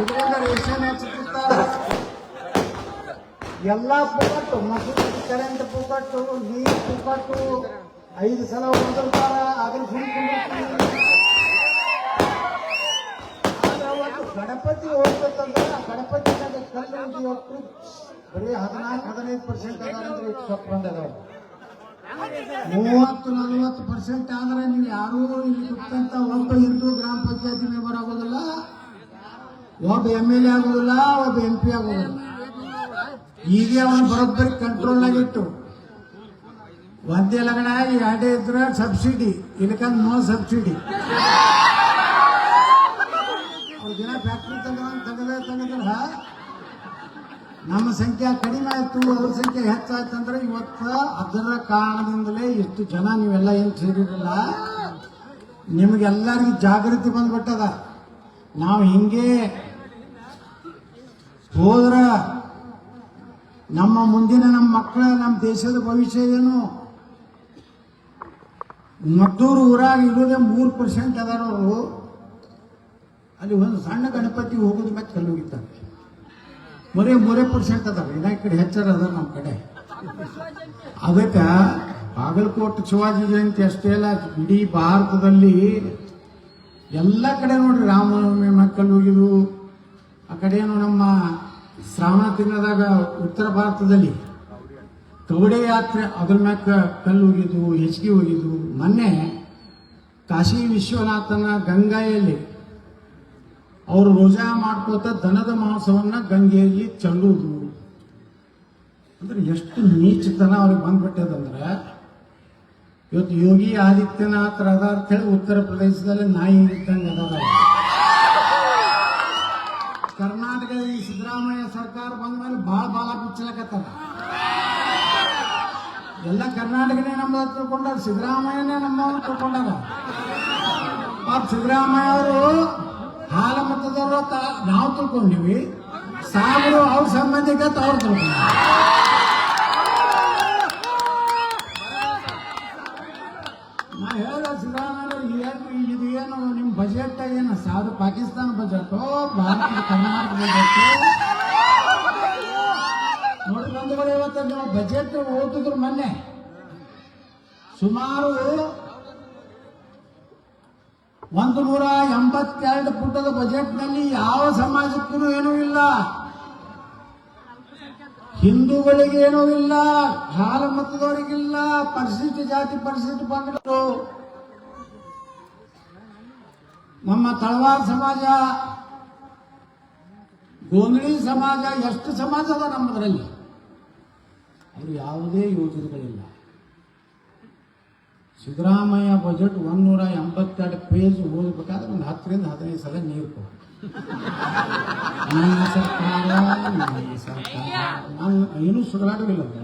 ಇದರಿಂದ ರೇಷನ್ ಹೆಚ್ಚುತ್ತಾರೆ, ಎಲ್ಲ ಪುಕ್ಕಟ್ಟು, ಮಸೂರಿ ಕರೆಂಟ್ ಪುಕ್ಕಟ್ಟು, ನೀರು ಪುಕ್ಕಟ್ಟು, 5 ಸಲ ಓದಿರ್ತಾರ. ಅದನ್ನ ಗಣಪತಿ ಹೋಗ್ಬೇಕಂದ್ರೆ ಗಣಪತಿ ಕಲ್ಲು ಇವತ್ತು ಬರೀ 14-15% ಅದಾರಂದ್ರೆ ಸ್ವಲ್ಪ ಬಂದದಾವ. 30-40% ಆದ್ರೆ ನೀವು ಯಾರೂ ಇಲ್ಲಿ ಕೂತಂತ ಒಬ್ಬ ಹಿಂದೂ ಗ್ರಾಮ ಪಂಚಾಯತಿ ಮೆಂಬರ್ ಆಗೋದಿಲ್ಲ, ಒಬ್ಬ MLA ಆಗೋದಿಲ್ಲ, ಒಬ್ಬ MP ಆಗೋದಿಲ್ಲ. ಈಗ ಅವನು ಬರೋಬ್ಬರಿ ಕಂಟ್ರೋಲ್ ಆಗಿಟ್ಟು ಒಂದೇ ಲಗ್ನ 2 ಇದ್ರೆ ಸಬ್ಸಿಡಿ, ಇಲ್ಲಕಂದ್ರೆ ನೋ ಸಬ್ಸಿಡಿ. ಅವ್ರ ದಿನ ಫ್ಯಾಕ್ಟ್ರಿ ತೆಗೆದ್ರ ನಮ್ಮ ಸಂಖ್ಯೆ ಕಡಿಮೆ ಆಯ್ತು, ಅವ್ರ ಸಂಖ್ಯೆ ಹೆಚ್ಚಾಯ್ತಂದ್ರೆ ಇವತ್ತು ಅದರ ಕಾರಣದಿಂದಲೇ ಎಷ್ಟು ಜನ ನೀವೆಲ್ಲ ಏನು ಸೇರಿರಲ್ಲ, ನಿಮಗೆಲ್ಲರಿಗೂ ಜಾಗೃತಿ ಬಂದ್ಬಿಟ್ಟದ. ನಾವು ಹಿಂಗೆ ಹೋದ್ರ ನಮ್ಮ ಮುಂದಿನ ನಮ್ಮ ಮಕ್ಕಳ, ನಮ್ಮ ದೇಶದ ಭವಿಷ್ಯ ಏನು? ಮದ್ದೂರು ಊರಾಗ ಇರೋದೇ 3% ಅದಾರವರು. ಅಲ್ಲಿ ಒಂದು ಸಣ್ಣ ಗಣಪತಿ ಹೋಗೋದು ಮತ್ತೆ ಕಲ್ಲು ಹೋಗಿದ್ದಾರೆ, 3% ಅದಾರ. ಇನ್ನ ಈ ಕಡೆ ಹೆಚ್ಚರ ಅದ ನಮ್ಮ ಕಡೆ. ಅದಕ್ಕೆ ಬಾಗಲಕೋಟೆ ಶಿವಾಜಿ ಜಯಂತಿ ಅಷ್ಟೇ ಅಲ್ಲ, ಇಡೀ ಭಾರತದಲ್ಲಿ ಎಲ್ಲ ಕಡೆ ನೋಡ್ರಿ ರಾಮನವಮಿ ಕಲ್ಲು ಹೋಗಿದ್ದು. ಆ ಕಡೆಯೇನು ನಮ್ಮ ಶ್ರಾವಣ ತಿಂಗಳದಾಗ ಉತ್ತರ ಭಾರತದಲ್ಲಿ ಕವಡೆ ಯಾತ್ರೆ ಅದ್ರ ಮ್ಯಾಕ ಕಲ್ಲು ಹೋಗಿದ್ದು, ಹೆಚ್ಚಿಗೆ ಹೋಗಿದ್ದು. ಮೊನ್ನೆ ಕಾಶಿ ವಿಶ್ವನಾಥನ ಗಂಗಾಯಲ್ಲಿ ಅವರು ರೋಜಾ ಮಾಡ್ಕೋತ ದನದ ಮಾಂಸವನ್ನ ಗಂಗೆಯಲ್ಲಿ ಚೆಲ್ಲುವುದು ಅಂದ್ರೆ ಎಷ್ಟು ನೀಚತನ ಅವ್ರಿಗೆ ಬಂದ್ಬಿಟ್ಟದಂದ್ರೆ, ಇವತ್ತು ಯೋಗಿ ಆದಿತ್ಯನಾಥ್ ಅದ ಅಂತ ಹೇಳಿ ಉತ್ತರ ಪ್ರದೇಶದಲ್ಲಿ ನಾಯಿ ಇದ್ದಂಗೆ ಅದ. ಕರ್ನಾಟಕದ ಈ ಸಿದ್ದರಾಮಯ್ಯ ಸರ್ಕಾರ ಬಂದ ಮೇಲೆ ಬಾಳ ಬಿಚ್ಚಲಕತ್ತಾರ. ಎಲ್ಲ ಕರ್ನಾಟಕನೇ ನಮ್ಮದು ತಿಳ್ಕೊಂಡಾರ, ಸಿದ್ದರಾಮಯ್ಯನೇ ನಮ್ಮವ್ರು ತಿಳ್ಕೊಂಡಾರ. ಪಾಪ ಸಿದ್ದರಾಮಯ್ಯ ಅವರು ಹಾಲ ಮತದವರು ನಾವು ತಿಳ್ಕೊಂಡಿವಿ, ಸಾವಿರ ಅವ್ರ ಸಂಬಂಧಿಕ ಅವ್ರು ತಿಳ್ಕೊಂಡ. ನಾ ಹೇಳ ಸಿದ್ದರಾಮಯ್ಯ ಇದು ಏನು ನಿಮ್ಮ ಬಜೆಟ್ ಏನು ಸಾಧು ಪಾಕಿಸ್ತಾನ ಬಜೆಟ್, ಭಾರತದ ಕರ್ನಾಟಕ ಬಜೆಟ್ ನೋಡಿ ಬಂಧುಗಳು. ಇವತ್ತು ನೀವು ಬಜೆಟ್ ಓದಿದ್ರು ಮೊನ್ನೆ ಸುಮಾರು 182 ಪುಟದ ಬಜೆಟ್ನಲ್ಲಿ ಯಾವ ಸಮಾಜಕ್ಕೂ ಏನೂ ಇಲ್ಲ, ಹಿಂದೂಗಳಿಗೆ ಏನೂ ಇಲ್ಲ, ಹಾಲ ಮತದವರಿಗಿಲ್ಲ, ಪರಿಶಿಷ್ಟ ಜಾತಿ ಪರಿಶಿಷ್ಟ ಪಂಗಡರು, ನಮ್ಮ ತಳವಾರ ಸಮಾಜ, ಗೋಂಧಳಿ ಸಮಾಜ, ಎಷ್ಟು ಸಮಾಜ ಅದ ನಮ್ಮದರಲ್ಲಿ. ಅವರು ಯಾವುದೇ ಯೋಜನೆಗಳಿಲ್ಲ. ಸಿದ್ದರಾಮಯ್ಯ ಬಜೆಟ್ 182 ಪೇಜ್ ಓದಬೇಕಾದ್ರೆ ಒಂದು 10-15 ಸಲ ನೀರು ಕೊಡು. ನನ್ನ ಸರ್ಕಾರ ನಾನು ಏನೂ ಸುಧಾರಣೆಗಳಿಲ್ಲ.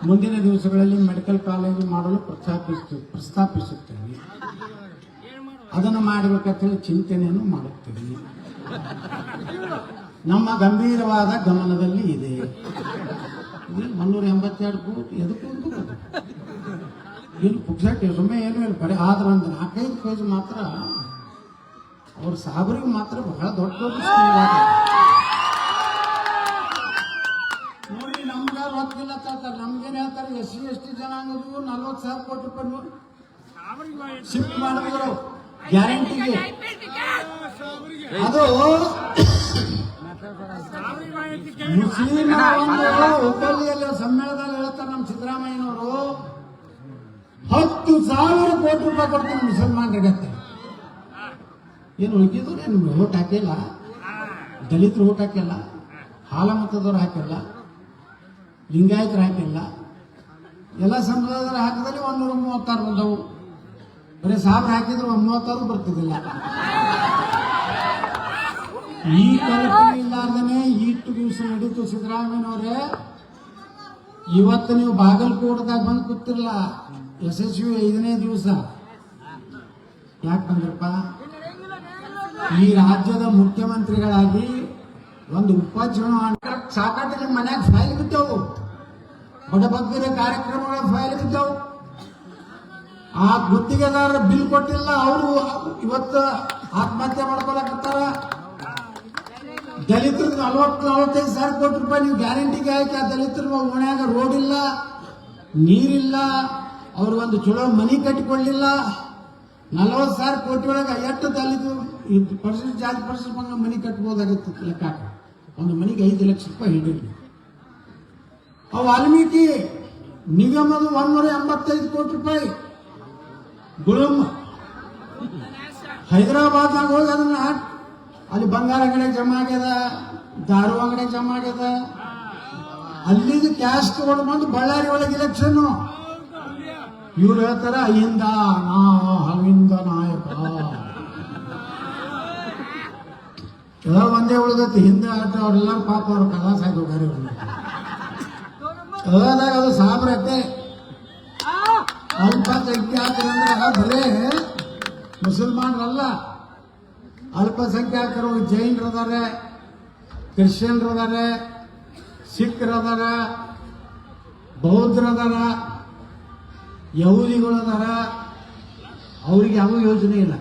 ಮುಂದಿನ ದಿವಸಗಳಲ್ಲಿ ಮೆಡಿಕಲ್ ಕಾಲೇಜು ಮಾಡಲು ಪ್ರಸ್ತಾಪಿಸುತ್ತೇವೆ. ಅದನ್ನು ಮಾಡಬೇಕಂತೇಳಿ ಚಿಂತನೆಯನ್ನು ಮಾಡುತ್ತೇವೆ. ನಮ್ಮ ಗಂಭೀರವಾದ ಗಮನದಲ್ಲಿ ಇದೆ. 182 ಕೋಟಿ ಎದಕ್ಕೂ ಏನು ಪುಕ್ಸಟ್ಟೆ ಸುಮ್ಮನೆ ಏನು ಇಲ್ಲ. ಬರೀ ಆದ್ರೆ ಒಂದು 4-5 ಪೇಜ್ ಮಾತ್ರ ಅವ್ರ ಸಾಬರಿಗೆ ಮಾತ್ರ ಬಹಳ ದೊಡ್ಡ ನೋಡಿ. ನಮ್ಗೆ ರೊಕ್ಕಿಲ್ಲ ಹೇಳ್ತಾರೆ, ನಮ್ಗೇನು ಹೇಳ್ತಾರೆ, SC/ST ಜನಾಂಗದ್ದು 40,000 ಕೋಟಿ ರೂಪಾಯಿ ಶಿಫ್ಟ್ ಮಾಡಿದ್ರು ಗ್ಯಾರಂಟಿಗೆ. ಅದು ಮುಸ್ಲಿಂ ಹುಬ್ಬಳ್ಳಿಯಲ್ಲಿ ಸಮ್ಮೇಳನದಲ್ಲಿ ಹೇಳ್ತಾರೆ ನಮ್ಮ ಸಿದ್ದರಾಮಯ್ಯನವರು, 10,000 ಕೋಟಿ ರೂಪಾಯಿ ಕೊಡ್ತೀನಿ ಮುಸಲ್ಮಾನರಿಗತ್ತೆ. ಏನು ಉಳಿದಿದ್ರು ಏನು ಓಟ್ ಹಾಕಿಲ್ಲ, ದಲಿತರು ಓಟ್ ಹಾಕಿಲ್ಲ, ಹಾಲ ಮತದವ್ರು ಹಾಕಿಲ್ಲ, ಲಿಂಗಾಯತರು ಹಾಕಿಲ್ಲ, ಎಲ್ಲ ಸಂಪ್ರದಾಯದವರು ಹಾಕಿದಲ್ಲಿ 136 ಬಂದವು. ಬರೀ 1000 ಹಾಕಿದ್ರು 36 ಬರ್ತಿದ್ದಿಲ್ಲ. ಈ ಕಲ್ಪನೆ ಇಲ್ಲಾರ್ದೇ ಇಷ್ಟು ದಿವಸ ನಡೀತು ಸಿದ್ದರಾಮಯ್ಯನವರೇ. ಇವತ್ತು ನೀವು ಬಾಗಲಕೋಟದಾಗ ಬಂದು ಕೂತಿರಲ್ಲ, ಯಶಸ್ವಿ 5ನೇ ದಿವಸ ಯಾಕೆ ಬಂದ್ರಪ್ಪ? ಈ ರಾಜ್ಯದ ಮುಖ್ಯಮಂತ್ರಿಗಳಾಗಿ ಒಂದು ಉಪಚುನಾವಣೆ ಸಾಕಾಟ ನಿಮ್ಮ ಮನ್ಯಾಗ ಫೈಲ್ ಬಿದ್ದವು, ಬಡಬಗ್ಗರ ಕಾರ್ಯಕ್ರಮಗಳ ಫೈಲ್ ಬಿದ್ದವು. ಆ ಗುತ್ತಿಗೆದಾರರ ಬಿಲ್ ಕೊಟ್ಟಿಲ್ಲ, ಅವರು ಇವತ್ತು ಆತ್ಮಹತ್ಯೆ ಮಾಡ್ಕೊಳಕತ್ತಾರ. ದಲಿತರಿಗೆ 40-45 ಕೋಟಿ ರೂಪಾಯಿ ನೀವು ಗ್ಯಾರಂಟಿಗೆ ಹಾಕಿ ಆ ದಲಿತರ ಓಣ್ಯಾಗ ರೋಡ್ ಇಲ್ಲ, ನೀರಿಲ್ಲ, ಅವ್ರಿಗೊಂದು ಚಲೋ ಮನಿ ಕಟ್ಟಿಕೊಳ್ಳಿಲ್ಲ. 40,000 ಕೋಟಿ ಒಳಗೆ ಎಷ್ಟು ದಲಿತರು ಪರ್ಸೆಂಟ್ ಜಾತಿ ಪರ್ಸೆಂಟ್ ಬಂದ ಮನಿ ಕಟ್ಬೋದಾಗಿತ್ತು ಲೆಕ್ಕ. ಒಂದು ಮನಿಗೆ 5 ಲಕ್ಷ ರೂಪಾಯಿ ಹಿಡಿಲಿ. ಅವು ವಾಲ್ಮೀಕಿ ನಿಗಮದ 185 ಕೋಟಿ ರೂಪಾಯಿ ಗುಳುಮ್ ಹೈದರಾಬಾದ್ನಾಗ ಹೋಗಿ ಅದನ್ನ ಅಲ್ಲಿ ಬಂಗಾರ ಅಂಗಡಿ ಜಮಾ ಆಗ್ಯದ, ದಾರು ಅಂಗಡಿ ಜಮಾ ಆಗ್ಯದ. ಅಲ್ಲಿದ್ದು ಕ್ಯಾಶ್ ತಗೊಂಡು ಬಂದು ಬಳ್ಳಾರಿ ಒಳಗೆ ಇಲೆಕ್ಷನ್. ಇವ್ರು ಹೇಳ್ತಾರ ಅಹಿಂದ ಅಹಿಂದ ನಾಯಕ ಎಲ್ಲ ಒಂದೇ ಉಳಿದೈತಿ. ಹಿಂದೆ ಆಟ ಅವ್ರೆಲ್ಲರೂ ಪಾಪ ಅವ್ರ ಕಲಾ ಸಾಯ್ದು ಹೋಗಾರಿ. ಅದಾಗ ಅದು ಸಾಬ್ರತೆ ಅಲ್ಪಸಂಖ್ಯಾತರಂದ್ರೆ ಬರೇ ಮುಸಲ್ಮಾನರಲ್ಲ, ಅಲ್ಪಸಂಖ್ಯಾತರು ಜೈನರದಾರೆ, ಕ್ರಿಶ್ಚಿಯನ್ರದಾರೆ, ಸಿಖ್ರದಾರ, ಬೌದ್ಧರದಾರ, ಯಹೂದಿಗಳದಾರ. ಅವ್ರಿಗೆ ಯಾವ ಯೋಜನೆ ಇಲ್ಲ.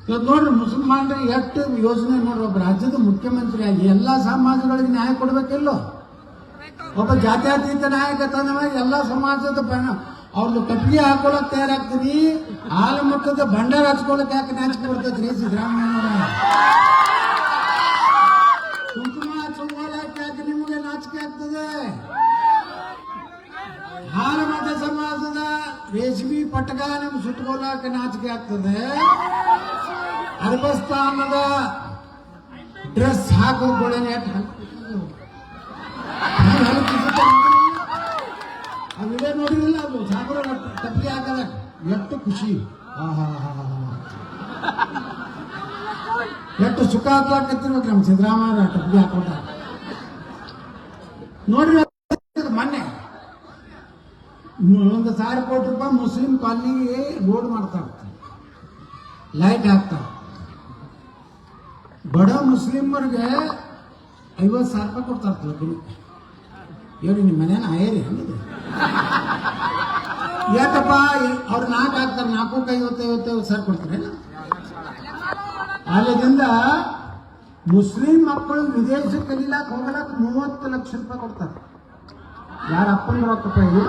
ಇವತ್ತು ನೋಡ್ರಿ ಮುಸಲ್ಮಾನರಿಗೆ ಎಷ್ಟು ಯೋಜನೆ ನೋಡ್ರಿ. ಒಬ್ಬ ರಾಜ್ಯದ ಮುಖ್ಯಮಂತ್ರಿ ಆಗಿ ಎಲ್ಲಾ ಸಮಾಜಗಳಿಗೆ ನ್ಯಾಯ ಕೊಡ್ಬೇಕಿಲ್ಲೋ. ಒಬ್ಬ ಜಾತ್ಯತೀತ ನಾಯಕತನವಾಗಿ ಎಲ್ಲಾ ಸಮಾಜದ ಅವ್ರದ್ದು ಕಟ್ಟಿಗೆ ಹಾಕೊಳಕ್ ತಯಾರಾಗ್ತೀರಿ, ಹಾಲು ಮಟ್ಟದ ಭಂಡಾರ ಹಚ್ಕೊಳಕ್ ಯಾಕೆ ನಾಚಿಕೆ ಬರ್ತೈತ್ರಿ ಸಿದ್ದರಾಮಯ್ಯ? ಕುಂಕುಮ ಹಚ್ಕೊಳ್ಳಕ್ ಯಾಕೆ ನಿಮಗೆ ನಾಚಿಕೆ ಆಗ್ತದೆ? ಹಾಲು ಮತ ಸಮಾಜದ ರೇಷ್ಮಿ ಪಟಕ ನಿಮ್ಗೆ ಸುಟ್ಕೊಳ್ಳಾಕ ನಾಚಿಕೆ ಆಗ್ತದೆ. ಅರ್ಬಸ್ತಾನದ ಡ್ರೆಸ್ ಹಾಕೋಗಳೇನೆ ಅವಿದೆ ನೋಡಿರಲಿಲ್ಲ. ಅದು ಸಾಗರ ತಪ್ಪಿಗೆ ಹಾಕದ ಎಷ್ಟು ಖುಷಿ, ಎಷ್ಟು ಸುಖ ಆಗ್ಲಾಕತ್ತಿರ್ಬೇಕು ನಮ್ಮ ಸಿದ್ದರಾಮಯ್ಯ ಟಪ್ಪಿಗೆ ಹಾಕೊಂಡ. ನೋಡ್ರಿ ಮೊನ್ನೆ 1,000 ಕೋಟಿ ರೂಪಾಯಿ ಮುಸ್ಲಿಂ ಕಾಲನಿಗೆ ರೋಡ್ ಮಾಡ್ತಾ ಇರ್ತಾರೆ, ಲೈಟ್ ಹಾಕ್ತಾರೆ. ಬಡ ಮುಸ್ಲಿಮರಿಗೆ 50,000 ರೂಪಾಯಿ ಕೊಡ್ತಾ ಇರ್ತಾರೆ. ಹೇಳಿ ನಿಮ್ಮ ಮನೇನ ಆಯರಿ ಹಂಗಿದೆ ಯಾಕಪ್ಪ? ಅವ್ರು 4 ಹಾಕ್ತಾರೆ, 4ಕ್ಕೆ 50,000 ಕೊಡ್ತಾರೆ. ಅಲ್ಲಿಂದ ಮುಸ್ಲಿಂ ಮಕ್ಕಳು ವಿದೇಶಕ್ಕೆ ಕಲೀಲಾಕ ಹೋಗಲಾಕ 30 ಲಕ್ಷ ರೂಪಾಯಿ ಕೊಡ್ತಾರೆ. ಯಾರ ಅಪ್ಪನ ರೊಕ್ಕ ಇದು?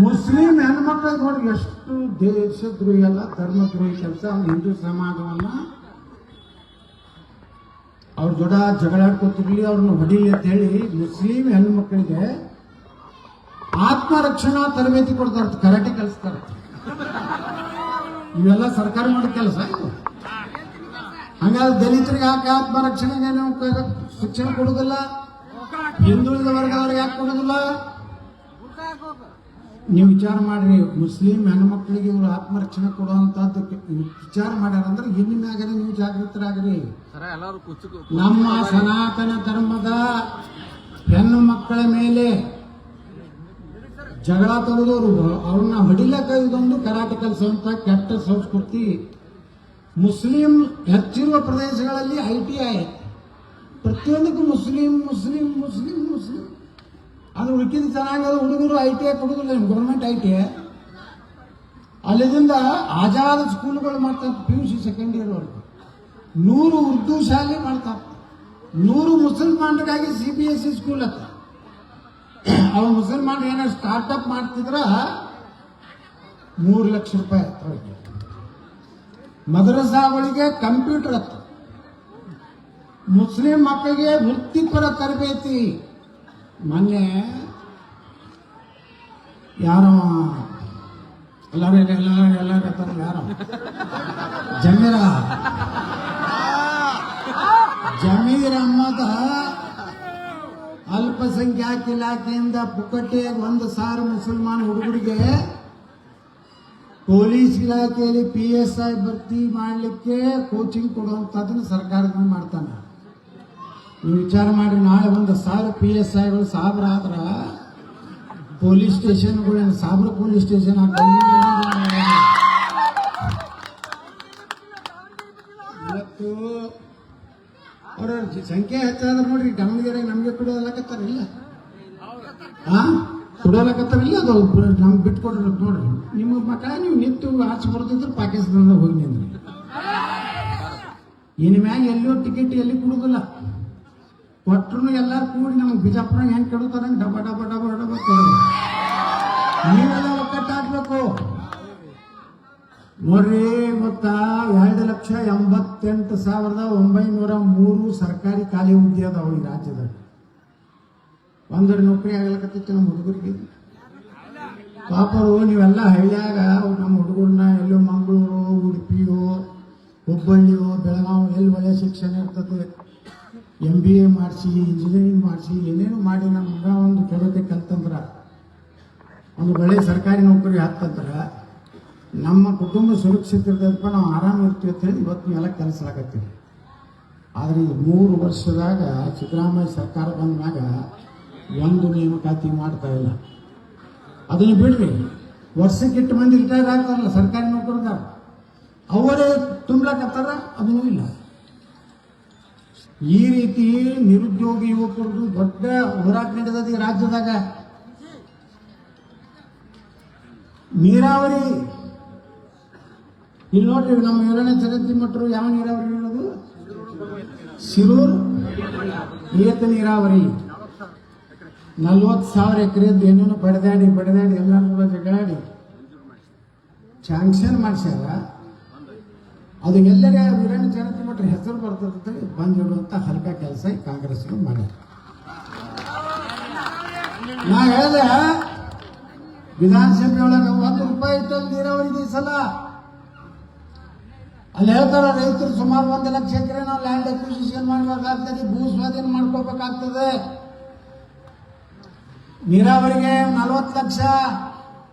ಮುಸ್ಲಿಂ ಹೆಣ್ಮಕ್ಳಿಗೆ ನೋಡಿ ಎಷ್ಟು ದೇಶದ್ರೋಹಿ ಅಲ್ಲ, ಧರ್ಮದ್ರೋಹಿ ಕೆಲಸ. ಹಿಂದೂ ಸಮಾಜವನ್ನ ಅವ್ರ ಜೊಡ ಜಗಳಾಡ್ಕೊತಿರ್ಲಿ, ಅವ್ರನ್ನ ಹೊಡಿಲಿ ಅಂತ ಹೇಳಿ ಮುಸ್ಲಿಂ ಹೆಣ್ಮಕ್ಳಿಗೆ ಆತ್ಮರಕ್ಷಣಾ ತರಬೇತಿ ಕೊಡ್ತಾರೆ, ಕರಾಟೆ ಕಲಿಸ್ತಾರೆ. ಇವೆಲ್ಲ ಸರ್ಕಾರ ಮಾಡೋ ಕೆಲಸ ಇದು. ಹಂಗಾದ್ರೆ ದಲಿತರಿಗೆ ಯಾಕೆ ಆತ್ಮರಕ್ಷಣೆಗೆ ನೀವು ಶಿಕ್ಷಣ ಕೊಡುದಿಲ್ಲ? ಹಿಂದುಳಿದ ವರ್ಗದವ್ರಿಗೆ ಯಾಕೆ ಕೊಡುದಿಲ್ಲ? ನೀವು ವಿಚಾರ ಮಾಡ್ರಿ. ಮುಸ್ಲಿಂ ಹೆಣ್ಮಕ್ಳಿಗೆ ಇವರು ಆತ್ಮರಕ್ಷಣೆ ಕೊಡುವಂತದ್ದು ವಿಚಾರ ಮಾಡ್ಯಾರಂದ್ರೆ ಇನ್ನು ಮ್ಯಾಗರೆ ನೀವು ಜಾಗೃತರಾಗ್ರಿ. ನಮ್ಮ ಸನಾತನ ಧರ್ಮದ ಹೆಣ್ಣು ಮಕ್ಕಳ ಮೇಲೆ ಜಗಳ ತೆಗೆದವರು ಅವ್ರನ್ನ ಹೊಡಿಲಕ್ಕ ಇದೊಂದು ಕರಾಟೆ ಕಲಿಸುವಂತ ಕೆಟ್ಟ ಸಂಸ್ಕೃತಿ. ಮುಸ್ಲಿಂ ಹೆಚ್ಚಿರುವ ಪ್ರದೇಶಗಳಲ್ಲಿ ITI ಪ್ರತಿಯೊಂದಕ್ಕೂ ಮುಸ್ಲಿಂ ಮುಸ್ಲಿಂ ಮುಸ್ಲಿಂ ಮುಸ್ಲಿಂ. ಅದು ಉಳಿಕಿದ ಚೆನ್ನಾಗಿ ಹುಡುಗರು ITI ಕೊಡುದಿಲ್ಲ, ಗೌರ್ಮೆಂಟ್ ITI. ಅಲ್ಲಿಂದ ಆಜಾದ ಸ್ಕೂಲ್ಗಳು ಮಾಡ್ತಾರೆ. PUC ಸೆಕೆಂಡ್ ಇಯರ್ ವರೆಗೂ 100 ಉರ್ದು ಶಾಲೆ ಮಾಡ್ತಾರೆ. 100 ಮುಸಲ್ಮಾನರಿಗಾಗಿ CBSE ಸ್ಕೂಲ್ ಹತ್ತ. ಅವ ಮುಸಲ್ಮಾನರು ಏನಾದ್ರು ಸ್ಟಾರ್ಟ್ಅಪ್ ಮಾಡ್ತಿದ್ರ 3 ಲಕ್ಷ ರೂಪಾಯಿ ಹತ್ರ. ಮದ್ರಸಾಗಳಿಗೆ ಕಂಪ್ಯೂಟರ್ ಹತ್ತ. ಮುಸ್ಲಿಂ ಮಕ್ಕಳಿಗೆ ವೃತ್ತಿಪರ ತರಬೇತಿ. ಮೊನ್ನೆ ಯಾರೋ ಎಲ್ಲರೂ ಯಾರೋ ಜಮೀರ್ ಅಹ್ಮದ್ ಅಲ್ಪಸಂಖ್ಯಾತ ಇಲಾಖೆಯಿಂದ ಪುಕ್ಕಟ್ಟೆ 1,000 ಮುಸಲ್ಮಾನ ಹುಡುಗರಿಗೆ ಪೊಲೀಸ್ ಇಲಾಖೆಯಲ್ಲಿ PSI ಭರ್ತಿ ಮಾಡಲಿಕ್ಕೆ ಕೋಚಿಂಗ್ ಕೊಡುವಂಥದ್ದನ್ನು ಸರ್ಕಾರದಿಂದ ಮಾಡ್ತಾನೆ. ನೀವು ವಿಚಾರ ಮಾಡಿ, ನಾಳೆ 1,000 PSIಗಳು ಸಾವಿರ ಆದ್ರ ಪೊಲೀಸ್ ಸ್ಟೇಷನ್ಗಳೇನು ಸಾವಿರ ಪೊಲೀಸ್ ಸ್ಟೇಷನ್ ಇವತ್ತು ಅವರ ಸಂಖ್ಯೆ ಹೆಚ್ಚಾದ್ರೆ ನೋಡ್ರಿ. ದಾವಣಗೆರೆ ನಮಗೆ ಕೊಡೋದಲ್ಲಕತ್ತಾರಿಲ್ಲ, ಕೊಡೋಲಕತ್ತಾರಿಲ್ಲ. ಅದು ನಮ್ಗೆ ಬಿಟ್ಕೊಡ್ರಿ ನೋಡ್ರಿ. ನಿಮ್ಮ ಮಕ್ಕ ನೀವು ನಿಂತು ಆಚೆ ಬರ್ತಿದ್ರು ಪಾಕಿಸ್ತಾನದಾಗ ಹೋಗಿ ನಿಂದ್ರಿ. ಇನ್ ಮ್ಯಾಗ ಎಲ್ಲೂ ಟಿಕೆಟ್ ಎಲ್ಲಿ ಕೊಡುದಿಲ್ಲ. ಕೊಟ್ಟರು ಎಲ್ಲ ಕೂಡಿ ನಮ್ಗೆ ಬಿಜಾಪುರ ಹೆಂಗ್ ಕೆಡುತ್ತಾರ ಡಬ ಡಬ ಡಬ ಡಬ ಕೊಡೋದು. ನೀವೆಲ್ಲ ಒಕ್ಕಟ್ಟಾಗ್ಬೇಕು ನೋಡ್ರಿ. ಗೊತ್ತಾ, 2,88,903 ಸರ್ಕಾರಿ ಖಾಲಿ ಹುದ್ದೆ ಅದಾವ ಈ ರಾಜ್ಯದಾಗ. ಒಂದರ ನೌಕರಿ ಆಗ್ಲಕತ್ತಿತ್ತು ನಮ್ಮ ಹುಡುಗರಿಗೆ. ಪಾಪರು ನೀವೆಲ್ಲ ಹಳ್ಳಿಯಾಗ ನಮ್ಮ ಹುಡುಗರನ್ನ ಎಲ್ಲೋ ಮಂಗಳೂರು, ಉಡುಪಿಯೋ, ಹುಬ್ಬಳ್ಳಿಯೋ, ಬೆಳಗಾವಿ ಎಲ್ಲಿ ಒಳ್ಳೆ ಶಿಕ್ಷಣ ಇರ್ತದೆ, MBA ಮಾಡಿಸಿ, ಇಂಜಿನಿಯರಿಂಗ್ ಮಾಡಿಸಿ, ಏನೇನು ಮಾಡಿ ನಮ್ಮ ಮಗ ಒಂದು ಕೆಲಸ ಕಲ್ತಂದ್ರ, ಒಂದು ಒಳ್ಳೆ ಸರ್ಕಾರಿ ನೌಕರಿ ಹಾಕ್ತಂದ್ರ ನಮ್ಮ ಕುಟುಂಬ ಸುರಕ್ಷಿತ ಇರ್ತದಪ್ಪ, ನಾವು ಆರಾಮ ಇರ್ತೀವಿ ಅಂತ ಹೇಳಿ ಇವತ್ತು ನೀವೆಲ್ಲ ಕೆಲಸ ಆಗತ್ತೀವಿ. ಆದರೆ ಈ 3 ವರ್ಷದಾಗ ಸಿದ್ದರಾಮಯ್ಯ ಸರ್ಕಾರ ಬಂದಾಗ ಒಂದು ನೇಮಕಾತಿ ಮಾಡ್ತಾ ಇಲ್ಲ. ಅದನ್ನು ಬಿಡ್ರಿ, ವರ್ಷಕ್ಕಿಟ್ಟು ಮಂದಿ ರಿಟೈರ್ ಆಗ್ತಾರಲ್ಲ ಸರ್ಕಾರಿ ನೌಕರದಾರ, ಅವರೇ ತುಂಬಲಕತ್ತಾರ, ಅದನ್ನೂ ಇಲ್ಲ. ಈ ರೀತಿ ನಿರುದ್ಯೋಗಿ ಯುವಕರದು ದೊಡ್ಡ ಹೋರಾಟ ನಡೆದದ ಈ ರಾಜ್ಯದಾಗ. ನೀರಾವರಿ ಇಲ್ಲಿ ನೋಡ್ರಿ, ನಮ್ಮ 7ನೇ ತರಗತಿ ಮಟ್ಟರು ಯಾವ ನೀರಾವರಿ ಇರೋದು? ಶಿರೂರು ಏತ ನೀರಾವರಿ 40,000 ಎಕರೆದ್ದು ಏನೇನು ಬಡದಾಡಿ ಎಲ್ಲರೂ ಜಗಳಾಡಿ ಸ್ಯಾಂಕ್ಷನ್ ಮಾಡ್ಸ್ಯಾರ. ಅದು ಎಲ್ಲರೇ 7ನೇ ತರಗತಿ ಮಟ್ಟ ಹೆಸರು ಬರ್ತದೆ ಬಂದಿಡುವಂತ ಹಲ್ಕ ಕೆಲಸ ಕಾಂಗ್ರೆಸ್ ಮಾಡ್ಯಾರ. ನಾ ಹೇಳಿದೆ ವಿಧಾನಸಭೆ ಒಳಗೆ ₹1 ಇಟ್ಟಲ್ಲಿ ನೀರಾವರಿಗೆ ಈ ಸಲ. ಅಲ್ಲಿ ಹೇಳ್ತಾರ ರೈತರು ಸುಮಾರು 1 ಲಕ್ಷ ಎಕರೆ ನಾವು ಲ್ಯಾಂಡ್ ಅಕ್ವಿಸಿಷನ್ ಮಾಡಬೇಕಾಗ್ತದೆ, ಭೂ ಸ್ವಾಧೀನ ಮಾಡ್ಕೋಬೇಕಾಗ್ತದೆ. ನೀರಾವರಿಗೆ 40 ಲಕ್ಷ,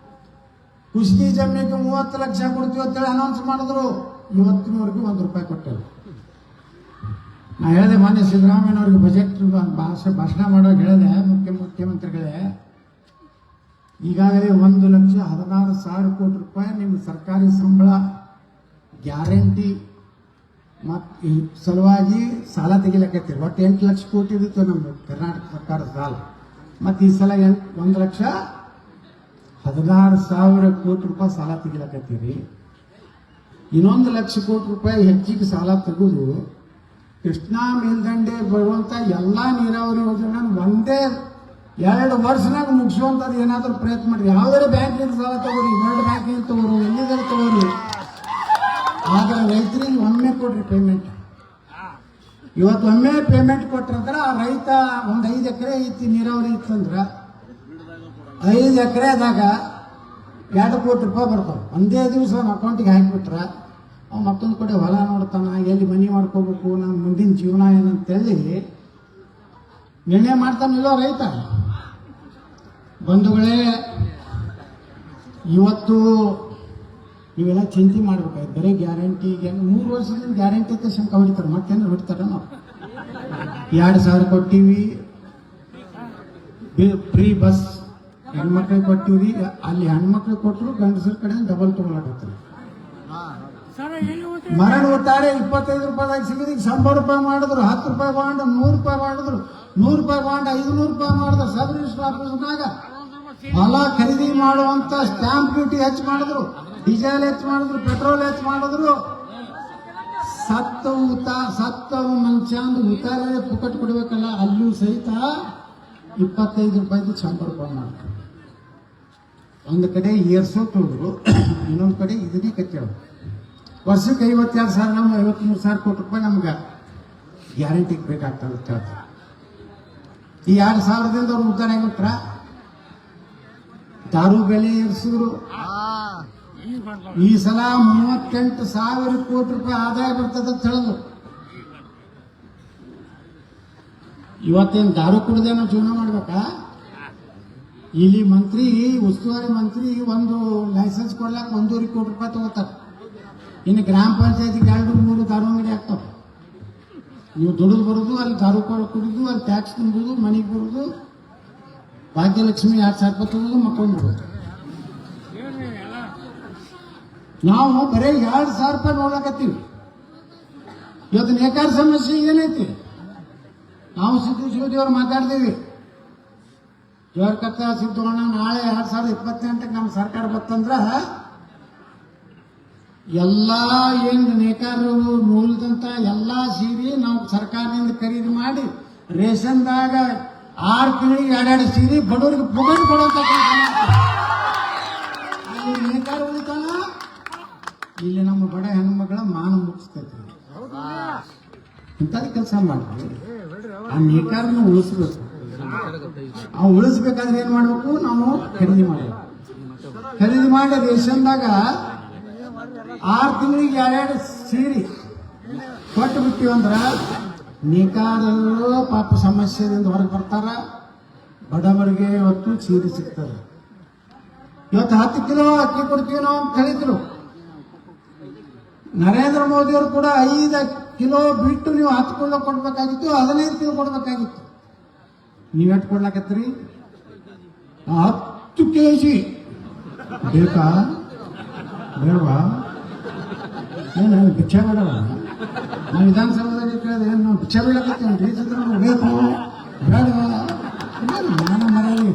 ಕುಸ್ತಿ ಜಮೀನಿಗೆ 30 ಲಕ್ಷ ಕೊಡ್ತೀವಿ ಅಂತೇಳಿ ಅನೌನ್ಸ್ ಮಾಡಿದ್ರು. ಇವತ್ತಿನವರೆಗೂ ₹1 ಕೊಟ್ಟರು. ನಾ ಹೇಳಿದೆ ಮಾನ್ಯ ಸಿದ್ದರಾಮಯ್ಯನವ್ರಿಗೆ ಬಜೆಟ್ ಭಾಷಣ ಮಾಡೋಕೆ ಹೇಳಿದೆ, ಮುಖ್ಯಮಂತ್ರಿಗಳೇ ಈಗಾಗಲೇ ₹1,16,000 ನಿಮ್ಮ ಸರ್ಕಾರಿ ಸಂಬಳ ಗ್ಯಾರಂಟಿ ಮತ್ತು ಈ ಸಲುವಾಗಿ ಸಾಲ ತೆಗಿಲಕತ್ತೀರಿ. ಒಟ್ಟು 8 ಲಕ್ಷ ಕೋಟಿ ಇರುತ್ತೆ ನಮ್ಮ ಕರ್ನಾಟಕ ಸರ್ಕಾರದ ಸಾಲ. ಮತ್ತು ಈ ಸಲ ₹1,16,000 ಸಾಲ ತೆಗಿಲಕತ್ತೀರಿ. ಇನ್ನೊಂದು ₹1,00,000 ಹೆಚ್ಚಿಗೆ ಸಾಲ ತೆಗೆದು ಕೃಷ್ಣಾ ಮೇಲ್ದಂಡೆ ಬರುವಂತ ಎಲ್ಲಾ ನೀರಾವರಿ ಯೋಜನೆ ಒಂದೇ 2 ವರ್ಷನಾಗ ಮುಗಿಸುವಂತದ್ದು ಏನಾದರೂ ಪ್ರಯತ್ನ ಮಾಡಿ. ಯಾವುದೇ ಬ್ಯಾಂಕಿನ ಸಾಲ ತಗೋರಿ, ವರ್ಲ್ಡ್ ಬ್ಯಾಂಕಿನ ತಗೋರು, ಎಲ್ಲಿದ್ದಾರೆ ತಗೋರಿ, ಆದ್ರೆ ರೈತರಿಗೆ ಒಮ್ಮೆ ಕೊಡ್ರಿ ಪೇಮೆಂಟ್. ಇವತ್ತು ಒಮ್ಮೆ ಪೇಮೆಂಟ್ ಕೊಟ್ರಂದ್ರ ಆ ರೈತ ಒಂದು 5 ಎಕರೆ ಐತಿ ನೀರಾವರಿ ಇತ್ತಂದ್ರ 5 ಎಕರೆದಾಗ ₹2 ಕೋಟಿ ಬರ್ತಾವ. ಒಂದೇ ದಿವಸ ಅವ್ನ ಅಕೌಂಟಿಗೆ ಹಾಕಿಬಿಟ್ರ ಅವ್ ಮತ್ತೊಂದು ಕಡೆ ಹೊಲ ನೋಡ್ತಾನ, ಎಲ್ಲಿ ಮನಿ ಮಾಡ್ಕೋಬೇಕು, ನಮ್ಮ ಮುಂದಿನ ಜೀವನ ಏನಂತೇಳಿ ನಿರ್ಣಯ ಮಾಡ್ತಾನಿಲ್ಲೋ ರೈತ. ಬಂಧುಗಳೇ, ಇವತ್ತು ನೀವೆಲ್ಲ ಚಿಂತೆ ಮಾಡ್ಬೇಕಾಯ್ತು. ಬರೀ ಗ್ಯಾರಂಟಿಗೆ 3 ವರ್ಷದಿಂದ ಗ್ಯಾರಂಟಿ ಅಂತ ಶಂಕ ಹೊಡಿತಾರೆ, ಮತ್ತೇನು ಹೊಡಿತಾರ? ನಾವು 2,000 ಕೊಟ್ಟಿವಿ, ಫ್ರೀ ಬಸ್ ಹೆಣ್ಮಕ್ಳಿಗೆ ಕೊಟ್ಟಿವಿ. ಅಲ್ಲಿ ಹೆಣ್ಮಕ್ಳಿಗೆ ಕೊಟ್ಟರು ಗಂಡಸರ ಕಡೆ ಡಬಲ್ ತಗೊಳಕತ್ತಾರೆ. ಮರಣ ಒಟ್ಟಾರೆ ₹25 ಸಿಗದಿ ₹100 ಮಾಡಿದ್ರು, ₹10 ಬಾಂಡ್ ₹100 ಮಾಡಿದ್ರು, ₹100 ಬಾಂಡ್ ₹500 ಮಾಡಿದ್ರು. ಸಬ್ ರಿಜಿಸ್ಟರ್ ಆಫೀಸ್ನಾಗ ಹೊಲ ಖರೀದಿ ಮಾಡುವಂತ ಸ್ಟ್ಯಾಂಪ್ ಡ್ಯೂಟಿ ಹೆಚ್ಚು ಮಾಡಿದ್ರು, ಡೀಸೆಲ್ ಹೆಚ್ಚು ಮಾಡಿದ್ರು, ಪೆಟ್ರೋಲ್ ಹೆಚ್ಚು ಮಾಡಿದ್ರು. ಸತ್ತ ಮನುಷ್ಯಂದು ಉತ್ತಾರ ಪುಕ್ಕಟ್ ಕೊಡ್ಬೇಕಲ್ಲ, ಅಲ್ಲೂ ಸಹಿತ ₹25 ₹100 ಮಾಡ್ತಾರೆ. ಒಂದು ಕಡೆ ಏರ್ಸೋತೋದ್ರು, ಇನ್ನೊಂದು ಕಡೆ ಇದನ್ನೇ ಕಚ್ಚೋದು. ವರ್ಷಕ್ಕೆ 52,000 ನಮ್ಗೆ ₹53,000 ನಮ್ಗೆ ಗ್ಯಾರಂಟಿಗೆ ಬೇಕಾಗ್ತದೆ ಅಂತ ಹೇಳ್ತಾರೆ. ಈ 2,000ದಿಂದ ಅವ್ರು ಉದ್ದಾರ ಆಗಿಬಿಟ್ರ. ದಾರು ಬೆಲೆ ಏರಿಸಿದ್ರು. ಈ ಸಲ ₹38,000 ಆದಾಯ ಬರ್ತದೆ ಅಂತ ಹೇಳಿದ್ರು. ಇವತ್ತೇನು ದಾರು ಕುಡ್ದೆ ನಾವು ಜೀವನ ಮಾಡ್ಬೇಕಾ? ಇಲ್ಲಿ ಮಂತ್ರಿ, ಉಸ್ತುವಾರಿ ಮಂತ್ರಿ ಒಂದು ಲೈಸೆನ್ಸ್ ಕೊಡ್ಲಾಕ ₹1.5 ಕೋಟಿ ತಗೋತಾರೆ. ಇನ್ನು ಗ್ರಾಮ ಪಂಚಾಯತಿಗೆ 2-3 ದಾರು ಅಂಗಡಿ ಆಗ್ತಾವ. ನೀವು ದುಡಿದು ಬರೋದು, ಅಲ್ಲಿ ದಾರು ಕುಡಿದು, ಅಲ್ಲಿ ಟ್ಯಾಕ್ಸ್ ತುಂಬೋದು, ಮನೆಗೆ ಬರೋದು, ಭಾಗ್ಯಲಕ್ಷ್ಮಿ ₹2,000 ತಗೋದು, ಮಕ್ಕಳು ಬಿಡೋದು. ನಾವು ಬರೀ ₹2,000 ನೋಡ್ಲಾಕತ್ತೀವಿ. ಇವತ್ತು ನೇಕಾರ ಸಮಸ್ಯೆ ಏನೈತಿ? ನಾವು ಸಿದ್ದೇಶ್ವರಿಯವ್ರು ಮಾತಾಡ್ತೀವಿ, ಜೋರ್ಕತ್ತ ಸಿದ್ದೋಣ ನಾಳೆ 2028ಕ್ಕೆ ನಮ್ಮ ಸರ್ಕಾರ ಬರ್ತಂದ್ರ ಎಲ್ಲಾ ಏನು ನೇಕಾರರು ಮೂಲದಂತ ಎಲ್ಲಾ ಸರ್ಕಾರದಿಂದ ಖರೀದಿ ಮಾಡಿ ರೇಷನ್ದಾಗ 6 ತಿಂಗಳಿಗೆ 2 ಸೀರೆ ಬಡವರಿಗೆ ಪುಗಟ್ ಕೊಡುವಂತ ನೇಕಾರ ಉಳಿತಾನ. ಇಲ್ಲಿ ನಮ್ಮ ಬಡ ಹೆಣ್ಮಗಳ ಮಾನ ಮುಗಿಸ್ತೈತಿ. ಇಂಥದ್ದು ಕೆಲಸ ಮಾಡ್ತೀವಿ. ಆ ನೇಕಾರನ ಉಳಿಸ್ಬೇಕು. ಆ ಉಳಿಸ್ಬೇಕಾದ್ರೆ ಏನ್ ಮಾಡ್ಬೇಕು, ನಾವು ಖರೀದಿ ಮಾಡಬೇಕು. ಖರೀದಿ ಮಾಡಿ ರೇಷನ್ದಾಗ 6 ತಿಂಗಳಿಗೆ 2 ಸೀರೆ ಕೊಟ್ಟು ಬಿಟ್ಟಿವಂದ್ರ ನೇಕಾರರು ಪಾಪ ಸಮಸ್ಯೆದಿಂದ ಹೊರಗೆ ಬರ್ತಾರ. ಬಡವರಿಗೆ ಇವತ್ತು ಸೀರೆ ಸಿಗ್ತದೆ. ಇವತ್ತು 10 ಕಿಲೋ ಅಕ್ಕಿ ಕೊಡ್ತೀವಿ ನಾವು ಅಂತ ಹೇಳಿದ್ರು. ನರೇಂದ್ರ ಮೋದಿ ಅವರು ಕೂಡ 5 ಕಿಲೋ ಬಿಟ್ಟು ನೀವು 10 ಕಿಲೋ ಕೊಡ್ಬೇಕಾಗಿತ್ತು, 15 ಕಿಲೋ ಕೊಡ್ಬೇಕಾಗಿತ್ತು. ನೀವ್ ಎಷ್ಟು ಕೊಡ್ಲಾಕತ್ರಿ? 10 ಕೆಜಿ ಬೇಕಾ ಬೇಡವಾ? ಏನು ಭಿಕ್ಷೆ ಬೇಡವ? ನಾವು ವಿಧಾನಸೌಧದಲ್ಲಿ ಕೇಳಿದ್ರೆ ಏನು ನಾವು ಭಿಕ್ಷೆ ಬೇಡಕತ್ತೀವಿ, ಬೇಕು ಬೇಡವಾ? ನಾನು ಮನೆಯಲ್ಲಿ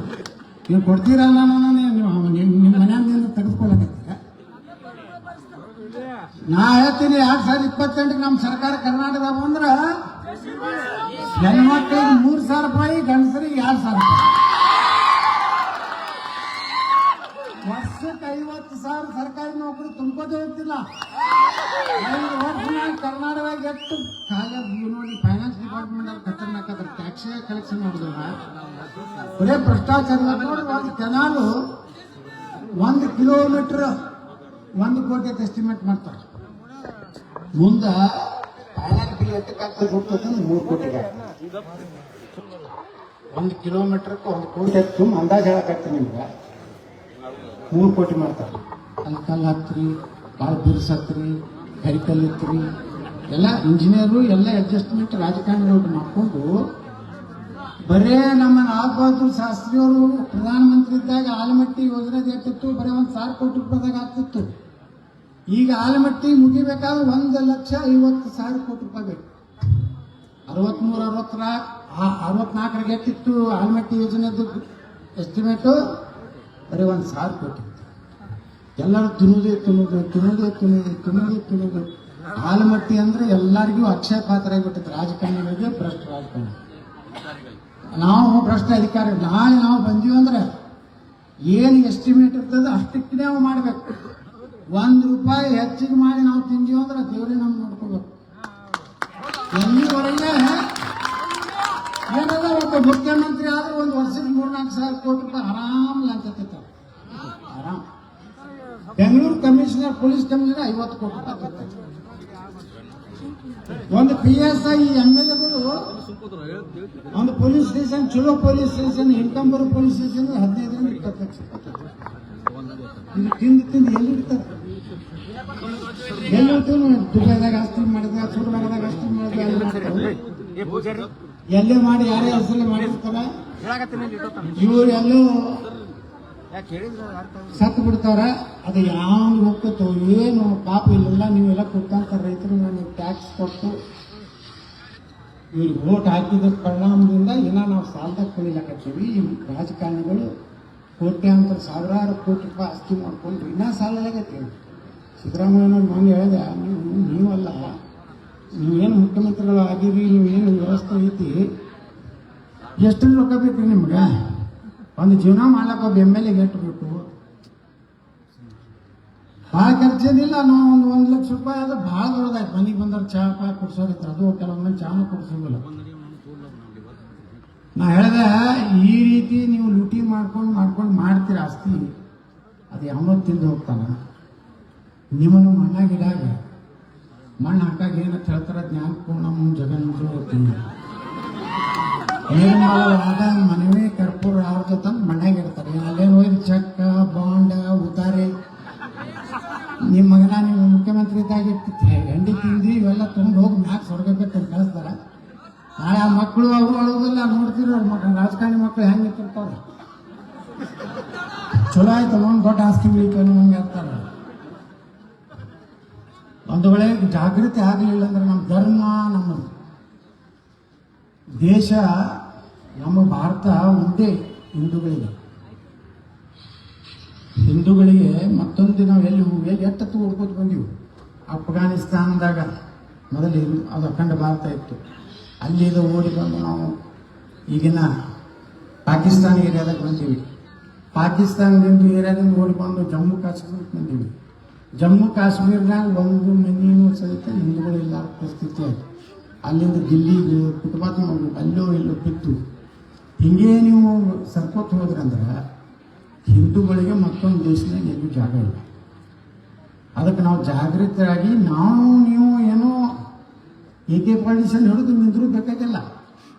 ನೀವು ಕೊಡ್ತೀರಾ? ನಿಮ್ಮ ಮನೆಯಿಂದ ತೆಗೆದುಕೊಳ್ಳಕತ್ತೀರ? ನಾ ಹೇಳ್ತೀನಿ 2028 ನಮ್ಮ ಸರ್ಕಾರ ಕರ್ನಾಟಕದಾಗ ಬಂದ್ರ ಹೆಣ್ಮಕ್ಳಿಗೆ 3,000 ರೂಪಾಯಿ, ಗಂಡಸರಿಗೆ 2,000 ರೂಪಾಯಿ. ವರ್ಷಕ್ಕೆ 50,000 ಸರ್ಕಾರಿ ನೌಕರಿ ತುಂಬೋದೇ ಹೋಗ್ತಿಲ್ಲ. 5 ವರ್ಷ ಕರ್ನಾಟಕದಾಗ ಎಷ್ಟು ಖಾಲಿ ನೋಡಿ. ಫೈನಾನ್ಸ್ ಡಿಪಾರ್ಟ್ಮೆಂಟ್ ಅವ್ರು ಖತರ್ನಾಕ್ ಅದ್ರ ಟ್ಯಾಕ್ಸ್ ಕಲೆಕ್ಷನ್ ಮಾಡಿದ್ರು. ಬರೇ ಭ್ರಷ್ಟಾಚಾರ ನೋಡಿ. ಒಂದು ಕೆನಾಲು 1 ಕಿಲೋಮೀಟರ್ 1 ಕೋಟಿ ಅಂತ ಎಸ್ಟಿಮೇಟ್ ಮಾಡ್ತಾರೆ. ಮುಂದೆ ಫೈನಲ್ ಬಿಲ್ ಎಷ್ಟಕ್ಕಾಗ್ತದೆ ಗೊತ್ತಂದ್ರೆ 3 ಕೋಟಿಗೆ. 1 ಕಿಲೋಮೀಟರ್ಗೆ 1 ಕೋಟಿ ಹತ್ತು ಅಂದಾಜು ಹೇಳಕ್ಕಾಗ್ತದೆ ನಿಮ್ಗೆ. 3 ಕೋಟಿ ಮಾಡ್ತಾರೆ. ಅಲ್ಲಿ ಕಲ್ಲು ಹತ್ರಿ, ಭಾಳ ಬಿರ್ಸ್ ಹತ್ರಿ, ಕರಿಕಲ್ಲು ಇತ್ರಿ, ಎಲ್ಲ ಇಂಜಿನಿಯರು ಎಲ್ಲ ಅಡ್ಜಸ್ಟ್ಮೆಂಟ್ ರಾಜಕಾರಣಿಗಳು ಮಾಡ್ಕೊಂಡು ಬರೇ ನಮ್ಮ ಲಾಲ್ ಬಹದ್ದೂರ್ ಶಾಸ್ತ್ರಿ ಅವರು ಪ್ರಧಾನಮಂತ್ರಿ ಇದ್ದಾಗ ಆಲಮಟ್ಟಿ ಯೋಜನೆ ಎಷ್ಟಿತ್ತು? ಬರೀ 1,000 ಕೋಟಿ ರೂಪಾಯಿದಾಗ ಆಗ್ತಿತ್ತು. ಈಗ ಆಲಮಟ್ಟಿ ಮುಗಿಬೇಕಾದ್ರೆ 1,50,50,000 ಕೋಟಿ ರೂಪಾಯಿ ಬೇಕು. 64 ಎಷ್ಟಿತ್ತು ಆಲಮಟ್ಟಿ ಯೋಜನೆದು ಎಸ್ಟಿಮೇಟು? ಬರೀ 1,000 ಕೋಟಿ. ಎಲ್ಲರೂ ತಿನ್ನೋದು. ಆಲಮಟ್ಟಿ ಅಂದ್ರೆ ಎಲ್ಲರಿಗೂ ಅಕ್ಷಯ ಪಾತ್ರ ಆಗಿಬಿಟ್ಟಿತ್ತು. ರಾಜಕಾರಣಿಗಳಿಗೆ ಭ್ರಷ್ಟ ರಾಜಕಾರಣ. ನಾವು ಭ್ರಷ್ಟ ಅಧಿಕಾರಿ. ನಾಳೆ ನಾವು ಬಂದೀವಿ ಅಂದ್ರೆ ಏನು ಎಸ್ಟಿಮೇಟ್ ಇರ್ತದೆ ಅಷ್ಟಕ್ಕೆ ನಾವು ಮಾಡ್ಬೇಕು. 1 ರೂಪಾಯಿ ಹೆಚ್ಚಿಗೆ ಮಾಡಿ ನಾವು ತಿಂದೀವಿ ಅಂದ್ರೆ ದೇವ್ರಿಗೆ ನಮ್ಗೆ ನೋಡ್ಕೋಬೇಕು. ಎಲ್ಲಿವರೆಗೆ ಏನದ ಒಬ್ಬ ಮುಖ್ಯಮಂತ್ರಿ ಆದ್ರೆ 1 ವರ್ಷಕ್ಕೆ 3-4 ಕೋಟಿ ರೂಪಾಯಿ ಆರಾಮ್ ಲಂಚ ತಿಂತಾರೆ. ಆರಾಮ್. ಬೆಂಗಳೂರು ಕಮಿಷನರ್, ಪೊಲೀಸ್ ಕಮಿಷನರ್ 50 ಕೋಟಿ ರೂಪಾಯಿ ತಿಂತಾರೆ. ಒಂದು PSI MLAಗಳು ಒಂದು ಪೊಲೀಸ್ ಸ್ಟೇಷನ್, ಚಲೋ ಪೊಲೀಸ್ ಸ್ಟೇಷನ್, ಇನ್ಕಮ್ ಬರೋ ಪೊಲೀಸ್ ಸ್ಟೇಷನ್ 15-20 ಲಕ್ಷ ಇದು ತಿಂದು ಎಲ್ಲಿ ಇಡ್ತಾರೆ? ದುಬೈದಾಗ ಆಸ್ತಿ ಮಾಡಿದ, ಸುಡ್ಮರದಾಗ ಆಸ್ತಿ ಮಾಡಿದ, ಎಲ್ಲೇ ಮಾಡಿ ಯಾರೇ ಹೆಸರಲ್ಲಿ ಮಾಡಿರ್ತಾರ. ಇವ್ರು ಎಲ್ಲೂ ಸತ್ತು ಬಿಡ್ತಾರ. ಅದು ಯಾವ ಹೋಗ್ತೋ ಏನು ಪಾಪ ಇಲ್ಲೆಲ್ಲ ನೀವೆಲ್ಲ ಕೊಟ್ಟಂತ ರೈತರು ನೀವು ಟ್ಯಾಕ್ಸ್ ಕೊಟ್ಟು ಇವ್ರಿಗೆ ವೋಟ್ ಹಾಕಿದ ಪರಿಣಾಮದಿಂದ ಇನ್ನ ನಾವು ಸಾಲದಾಗ ಕುಳಿಲಾಕತ್ತೀವಿ. ಈ ರಾಜಕಾರಣಿಗಳು ಕೋಟ್ಯಾಂತರ ಸಾವಿರಾರು ಕೋಟಿ ರೂಪಾಯಿ ಆಸ್ತಿ ಮಾಡ್ಕೊಂಡು ಇನ್ನ ಸಾಲಾಗತ್ತೀವಿ. ಸಿದ್ದರಾಮಯ್ಯನವ್ರು ಮೊನ್ನೆ ಹೇಳಿದೆ, ನೀವಲ್ಲ, ನೀವೇನು ಮುಖ್ಯಮಂತ್ರಿಗಳು ಆಗಿರಿ, ನೀವೇನು ವ್ಯವಸ್ಥೆ ಐತಿ, ಎಷ್ಟು ರೊಕ್ಕ ಬೇಕು ನಿಮ್ಗೆ? ಒಂದು ಜೀವನ ಮಾಡ್ಲಕ್ಕ ಒಬ್ಬ MLA ಎಷ್ಟು ಬೇಕು? ಭಾಳ ಖರ್ಚೇನಿಲ್ಲ. ನಾವು ಒಂದು 1 ಲಕ್ಷ ರೂಪಾಯಿ ಆದ್ರೆ ಭಾಳ ದೊಡ್ಡದಾಯ್ತು. ಮನೆಗೆ ಬಂದ್ರೆ ಚಹಾ ಪಾಯಿ ಕುಡ್ಸೋದಿತ್ತು. ಅದು ಕೆಲವೊಮ್ಮೆ ಚಹಾನು ಕುಡ್ಸೋದಿಲ್ಲ. ನಾ ಹೇಳಿದೆ, ಈ ರೀತಿ ನೀವು ಲೂಟಿ ಮಾಡ್ಕೊಂಡು ಮಾಡ್ತೀರ ಆಸ್ತಿ, ಅದು ಯಾವನೋ ತಿಂದು ಹೋಗ್ತಾನ. ನಿಮ್ಮನ್ನು ಮಣ್ಣಾಗಿಡಾಗ ಮಣ್ಣು ಹಾಕಾಗ ಏನಂತ ಹೇಳ್ತಾರ? ಜ್ಞಾನಪೂರ್ಣ ಜಗನ್ಮುಜು ಹೋಗ್ತೀನಿ ನಿರ್ಮಲವಾದ ಮನವೇ ಕರ್ಪೂರ ಅವ್ರದ್ದು ತಂದು ಮಣ್ಣಾಗಿರ್ತಾರೆ. ಅಲ್ಲೇ ಹೋಗಿ ಚೆಕ್, ಬಾಂಡ್, ಉದಾರಿ. ನಿಮ್ಮ ಮಗನ ನೀವು ಮುಖ್ಯಮಂತ್ರಿ ಇದ್ದಾಗ ಹೆಂಡಿ ತಿಂದು ಇವೆಲ್ಲ ತೊಗೊಂಡು ಹೋಗಿ ಮ್ಯಾಕ್ ಹೊರಗಬೇಕು ಅಂತ ಕಳಿಸ್ತಾರ. ನಾಳೆ ಆ ಮಕ್ಕಳು ಅವರು ಅಳೋದಿಲ್ಲ. ನೋಡ್ತೀರ ಅವ್ರ ಮಕ್ಕಳು, ರಾಜಕಾರಣಿ ಮಕ್ಕಳು ಹೆಂಗೆ ನಿಂತಿರ್ತಾವ್ರೆ. ಚಲೋ ಆಯ್ತು, ಒಂದು ದೊಡ್ಡ ಆಸ್ತಿ ಉಳಿತು ಹಂಗೆ ಇರ್ತಾರೆ. ಒಂದು ವೇಳೆ ಜಾಗೃತಿ ಆಗಲಿಲ್ಲ ಅಂದ್ರೆ ನಮ್ಮ ಧರ್ಮ, ನಮ್ಮ ದೇಶ, ನಮ್ಮ ಭಾರತ ಒಂದೇ ಹಿಂದೂಗಳಿಗೆ ಮತ್ತೊಂದು ನಾವು ಎಲ್ಲಿ ಎತ್ತತ್ತು ಹುಡ್ಕೋತ ಬಂದೀವಿ. ಅಫ್ಘಾನಿಸ್ತಾನದಾಗ ಮೊದಲು ಅದು ಅಖಂಡ ಭಾರತ ಇತ್ತು. ಅಲ್ಲಿಂದ ಓಡಿ ಬಂದು ನಾವು ಈಗಿನ ಪಾಕಿಸ್ತಾನ ಏರಿಯಾದಾಗ ಬಂದೀವಿ. ಪಾಕಿಸ್ತಾನದಿಂದ ಏರಿಯಾದಿಂದ ಓಡಿ ಬಂದು ಜಮ್ಮು ಕಾಶ್ಮೀರಕ್ಕೆ ಬಂದೀವಿ. ಜಮ್ಮು ಕಾಶ್ಮೀರನಾಗ ಒಂದು ಮನೆಯೂ ಸಹಿತ ಹಿಂದೂಗಳಿಲ್ಲ ಪರಿಸ್ಥಿತಿ ಆಯಿತು. ಅಲ್ಲಿಂದ ದಿಲ್ಲಿಗೆ ಫುಟ್ಪಾತ್ ಮಾಡಿ ಅಲ್ಲೋ ಇಲ್ಲೋ ಬಿತ್ತು. ಹಿಂಗೆ ನೀವು ಸರ್ಕೋತ್ ಹೋದ್ರಂದ್ರೆ ಹಿಂದೂಗಳಿಗೆ ಮತ್ತೊಂದು ದೇಶದಾಗ ಎಲ್ಲೂ ಜಾಗ ಇಲ್ಲ. ಅದಕ್ಕೆ ನಾವು ಜಾಗೃತರಾಗಿ ನೀವು ಏನೋ AK ಪಾಲಿಟಿಷನ್ ಹಿಡಿದು ನಿಂತರೂ ಬೇಕಾಗಿಲ್ಲ.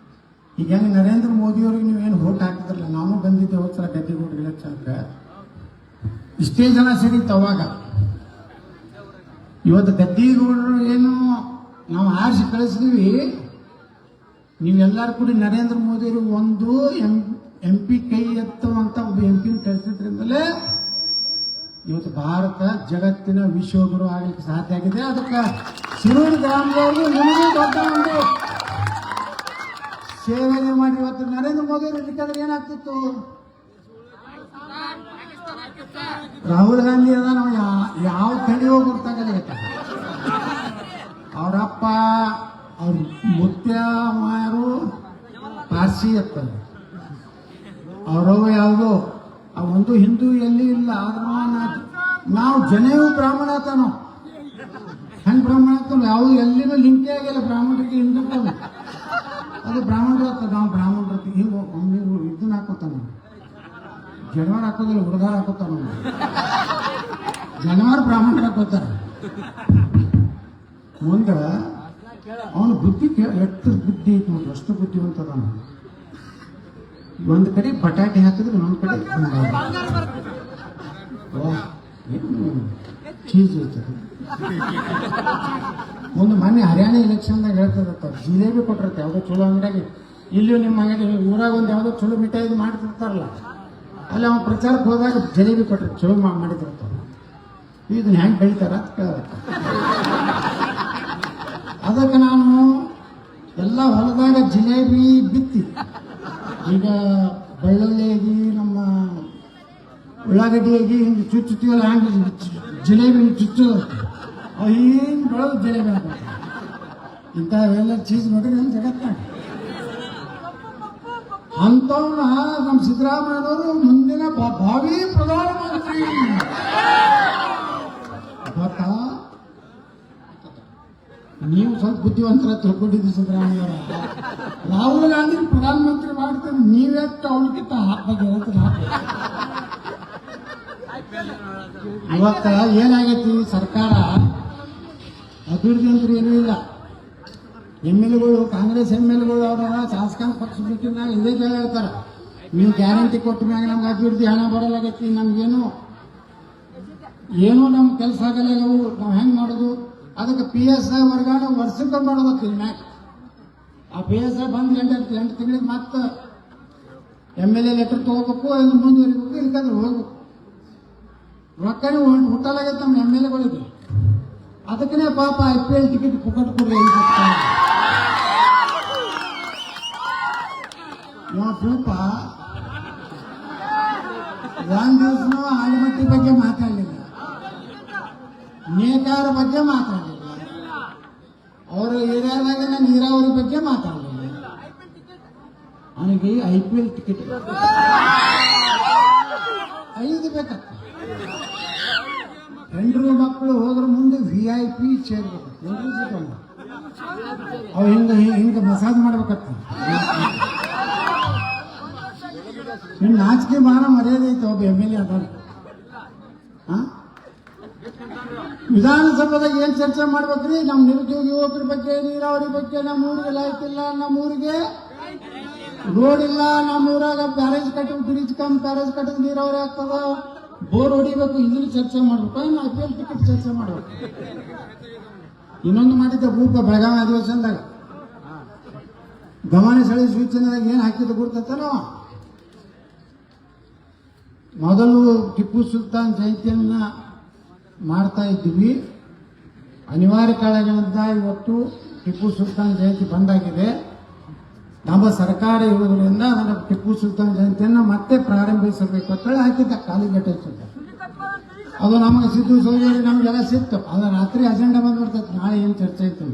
ಈಗ ಹೆಂಗೆ ನರೇಂದ್ರ ಮೋದಿಯವ್ರಿಗೆ ನೀವೇನು ವೋಟ್ ಹಾಕಿದ್ರಲ್ಲ, ನಾನು ಬಂದಿದ್ದೆ ಹೋದ ಸಲ ಗದ್ದಿಗೌಡರು ಎಲೆಕ್ಷನ್ಗೆ, ಇಷ್ಟೇ ಜನ ಸೇರಿತ್ತು ಅವಾಗ. ಇವತ್ತು ಗದ್ದಿಗೌಡರು ಏನು ನಾವು ಆರಿಸಿ ಕಳಿಸಿದ್ವಿ, ನೀವೆಲ್ಲರೂ ಕೂಡಿ ನರೇಂದ್ರ ಮೋದಿಯವ್ರಿಗೆ ಒಂದು MP ಕೈ ಎತ್ತುವಂತ ಒಬ್ಬ MP ಕಳಿಸಿದ್ರಿಂದಲೇ ಇವತ್ತು ಭಾರತ ಜಗತ್ತಿನ ವಿಶ್ವಗುರು ಆಗಲಿಕ್ಕೆ ಸಾಧ್ಯ ಆಗಿದೆ. ಅದಕ್ಕೆ ಶಿರೂರು ಗ್ರಾಮದವರು ನಿಮಗೂ ದೊಡ್ಡ ಒಂದು ಸೇವೆಯನ್ನು ಮಾಡಿ ಇವತ್ತು ನರೇಂದ್ರ ಮೋದಿ ಅವರು ಇರ್ಲಿಕ್ಕಾದ್ರೆ ಏನಾಗ್ತಿತ್ತು? ರಾಹುಲ್ ಗಾಂಧಿ ಅದ ನಾವು ಯಾವ ತಡಿ ಹೋಗಿ ಗೊತ್ತಾಗಲಿಕ್ಕೆ, ಅವರಪ್ಪ ಅವ್ರ ಮುತ್ಯ ಮಾಯರು ಪಾರ್ಸಿ ಎತ್ತಲ್ಲ, ಅವರವ ಯಾವುದೋ ಆ ಒಂದು ಹಿಂದೂ ಎಲ್ಲಿ ಇಲ್ಲ. ಆದ್ರೆ ನಾವು ಜನೇವು ಬ್ರಾಹ್ಮಣ ಆತ, ನಾವು ಹೆಂಗ್ ಬ್ರಾಹ್ಮಣ ಆಗ್ತಾವ, ಯಾವುದು ಎಲ್ಲಿನೂ ಲಿಂಕೇ ಆಗಿಲ್ಲ ಬ್ರಾಹ್ಮಣರಿಗೆ ಹಿಂದೂ. ಅದು ಬ್ರಾಹ್ಮಣರು ಆಗ್ತದೆ, ನಾವು ಬ್ರಾಹ್ಮಣರು ಹಿಂಗೆ ಒಮ್ಮೆ ಇದನ್ನ ಹಾಕೋತಾನ, ಜನವಾರ ಹಾಕೋದಿಲ್ಲ, ಹುಡುಗಾರ ಹಾಕೋತಾನ. ಜನವಾರ ಬ್ರಾಹ್ಮಣರು ಹಾಕೋತಾರೆ. ಮುಂದೆ ಅವನು ಬುದ್ಧಿ ಎಷ್ಟು ಬುದ್ಧಿ ಐತಿ ನೋಡಿ, ಅಷ್ಟು ಬುದ್ಧಿವಂತದ. ಒಂದು ಕಡೆ ಬಟಾಟೆ ಹಾಕಿದ್ರೆ ಇನ್ನೊಂದು ಕಡೆ ಚೀಸ್ ಐತದೆ. ಒಂದು ಮೊನ್ನೆ ಹರಿಯಾಣ ಎಲೆಕ್ಷನ್ದಾಗ ಹೇಳ್ತಿರ್ತಾರೆ, ಜಿಲೇಬಿ ಕೊಟ್ಟಿರುತ್ತೆ ಯಾವುದೋ ಚಲೋ ಅಂಗಡಿಯಾಗಿ. ಇಲ್ಲಿಯೂ ನಿಮ್ಮ ಊರಾಗ ಒಂದು ಯಾವುದೋ ಚಲೋ ಮಿಠಾಯಿ ಮಾಡ್ತಿರ್ತಾರಲ್ಲ, ಅಲ್ಲಿ ಅವ್ನು ಪ್ರಚಾರಕ್ಕೆ ಹೋದಾಗ ಜಿಲೇಬಿ ಕೊಟ್ಟರೆ ಚಲೋ ಮಾಡಿದಿರ್ತಾರೆ. ಇದನ್ನ ಹೆಂಗೆ ಬೆಳಿತಾರ ಅಂತ ಕೇಳಬೇಕು. ಅದಕ್ಕೆ ನಾನು ಎಲ್ಲ ಹೊಲದಾಗ ಜಿಲೇಬಿ ಬಿತ್ತಿ, ಈಗ ಬೆಳ್ಳುಳ್ಳಿಯಾಗಿ ನಮ್ಮ ಉಳ್ಳಾಗಡ್ಡಿಯಾಗಿ ಹಿಂಗೆ ಚುಚ್ಚುತ್ತೀವಲ್ಲ, ಹಂಗೆ ಜಿಲೇಬಿ ಚುಚ್ಚು ಹಿಂಗೆ ಬೆಳೆದು ಜಿಲೇಬಿ ಅಂತ ಇಂಥವೆಲ್ಲ ಚೀಸ್ ನೋಡ್ರಿ ನಮ್ಮ ಜಗತ್ತಾಗ. ಅಂಥವ್ನ ನಮ್ಮ ಸಿದ್ದರಾಮಯ್ಯನವರು ಮುಂದಿನ ಭಾವಿ ಪ್ರಧಾನಮಂತ್ರಿ ಗೊತ್ತಾ? ನೀವು ಸ್ವಲ್ಪ ಬುದ್ಧಿವಂತರ ತಿಳ್ಕೊಂಡಿದ್ರಿ ಸಿದ್ದರಾಮಯ್ಯವರ. ರಾಹುಲ್ ಗಾಂಧಿ ಪ್ರಧಾನಮಂತ್ರಿ ಮಾಡ್ತಾರೆ, ನೀವೆಷ್ಟು ಅವಳಿಗಿಂತ ಹಾಕ್ಬೇಕು ಹೇಳ್ತಾರೆ. ಇವತ್ತ ಏನಾಗೈತಿ, ಸರ್ಕಾರ ಅಭಿವೃದ್ಧಿ ಅಂತ ಏನೂ ಇಲ್ಲ. MLAಗಳು ಕಾಂಗ್ರೆಸ್ MLAಗಳು ಅವರ ಶಾಸಕಾಂಗ ಪಕ್ಷ ಬಿಟ್ಟಿನ ಇದೇ ಹೇಳ್ತಾರೆ, ನೀವು ಗ್ಯಾರಂಟಿ ಕೊಟ್ಟ ಮ್ಯಾಗ ನಮ್ಗೆ ಅಭಿವೃದ್ಧಿ ಹಣ ಬರಲಾಗೈತಿ, ನಮ್ಗೇನು ನಮ್ಮ ಕೆಲಸ ಆಗಲ್ಲ, ನಾವು ಹೆಂಗೆ ಮಾಡೋದು? ಅದಕ್ಕೆ PSI ವರ್ಗಾವಣೆ ವರ್ಷಕ್ಕೆ ಮಾಡೋದಕ್ಕೆ ಮ್ಯಾಕ್. ಆ PSI ಬಂದು 8 ತಿಂಗಳಿಗೆ ಮತ್ತೆ MLA ಲೆಟರ್ ತಗೋಬೇಕು, ಅದು ಮುಂದುವರಿಬೇಕು, ಇಲ್ಕಂದ್ರೆ ಹೋಗ್ಬೇಕು. ರೊಕ್ಕನೇ ಹುಟ್ಟಲಾಗೈತೆ ನಮ್ಮ MLAಗಳಿಗೆ. ಅದಕ್ಕೇ ಪಾಪ IPL ಟಿಕೆಟ್ ಪುಕ್ಕಟ್ ಕೊಡ್ರಿ ಪೂಪ ಒಂದ್ ದಿವಸನೂ ಆಳಿಮಟ್ಟಿ ಬಗ್ಗೆ ಮಾತಾಡಲಿಲ್ಲ, ನೇಕಾರ ಬಗ್ಗೆ ಮಾತಾಡಲಿಲ್ಲ, ಅವರ ಏರಿಯಾದಾಗಿನ ನೀರಾವರಿ ಬಗ್ಗೆ ಮಾತಾಡಲಿಲ್ಲ. ಅವನಿಗೆ IPL ಟಿಕೆಟ್ 5 ಬೇಕತ್ತ. ಹೆಂಡ್ರು ಮಕ್ಕಳು ಹೋದ್ರ ಮುಂದೆ VIP ಚೇರ್ ಬೇಕು, ಅವ್ ಹಿಂಗ ಮಸಾಜ್ ಮಾಡ್ಬೇಕತ್ತ. ನಿಮ್ ನಾಚಿಕೆ ಮಾನ ಮರ್ಯಾದೆ ಐತೆ ಒಬ್ಬ MLA ಅದಾರ. ವಿಧಾನಸಭಾದಾಗ ಏನ್ ಚರ್ಚೆ ಮಾಡ್ಬೇಕ್ರಿ? ನಮ್ ನಿರುದ್ಯೋಗಿ ಯುವಕರ ಬಗ್ಗೆ, ನೀರಾವರಿ ಬಗ್ಗೆ, ನಮ್ಮ ಊರಿಗೆ ಲೈಟ್ ಇಲ್ಲ, ನಮ್ಮ ಊರಿಗೆ ರೋಡ್ ಇಲ್ಲ, ನಮ್ಮ ಊರಾಗ ಬ್ಯಾರೇಜ್ ಕಟ್ಟಿ ಬ್ರಿಡ್ಜ್ ಬ್ಯಾರೇಜ್ ಕಟ್ಟಿದ ನೀರಾವರಿ ಆಗ್ತದ, ಬೋರ್ ಹೊಡಿಬೇಕು, ಇದನ್ನು ಚರ್ಚೆ ಮಾಡ್ಬೇಕು. ಇನ್ನು IPL ಟಿಕೆಟ್ ಚರ್ಚೆ ಮಾಡ್ಬೇಕು. ಇನ್ನೊಂದು ಮಾಡಿದ್ದ ಭೂಪ ಬೆಳಗಾವಿ ಅಧಿವೇಶನದಾಗ ಗಮನ ಸೆಳೆಯುವ ಸೂಚನೆದಾಗ ಏನ್ ಹಾಕಿದ್ದು ಗುರ್ತತನೋ, ಮೊದಲು ಟಿಪ್ಪು ಸುಲ್ತಾನ್ ಜಯಂತಿಯನ್ನ ಮಾಡ್ತಾ ಇದ್ದೀವಿ, ಅನಿವಾರ್ಯ ಕಾರಣಗಳಿಂದ ಇವತ್ತು ಟಿಪ್ಪು ಸುಲ್ತಾನ್ ಜಯಂತಿ ಬಂದಾಗಿದೆ. ನಮ್ಮ ಸರ್ಕಾರ ಇರುವುದರಿಂದ ಅದನ್ನು ಟಿಪ್ಪು ಸುಲ್ತಾನ್ ಜಯಂತಿಯನ್ನು ಮತ್ತೆ ಪ್ರಾರಂಭಿಸಬೇಕು ಅಂತ ಹೇಳಿ ಹಾಕಿದ್ದ ಕಾಲಿಗಟ್ಟೆ. ಅದು ನಮಗೆ ಸಿದ್ದು ಸೋಜೇರಿ ನಮಗೆಲ್ಲ ಸಿಕ್ತು. ಅದು ರಾತ್ರಿ ಅಜೆಂಡಾ ಬಂದ್ಬಿಡ್ತೈತೆ, ನಾಳೆ ಏನು ಚರ್ಚೆ ಐತೆ.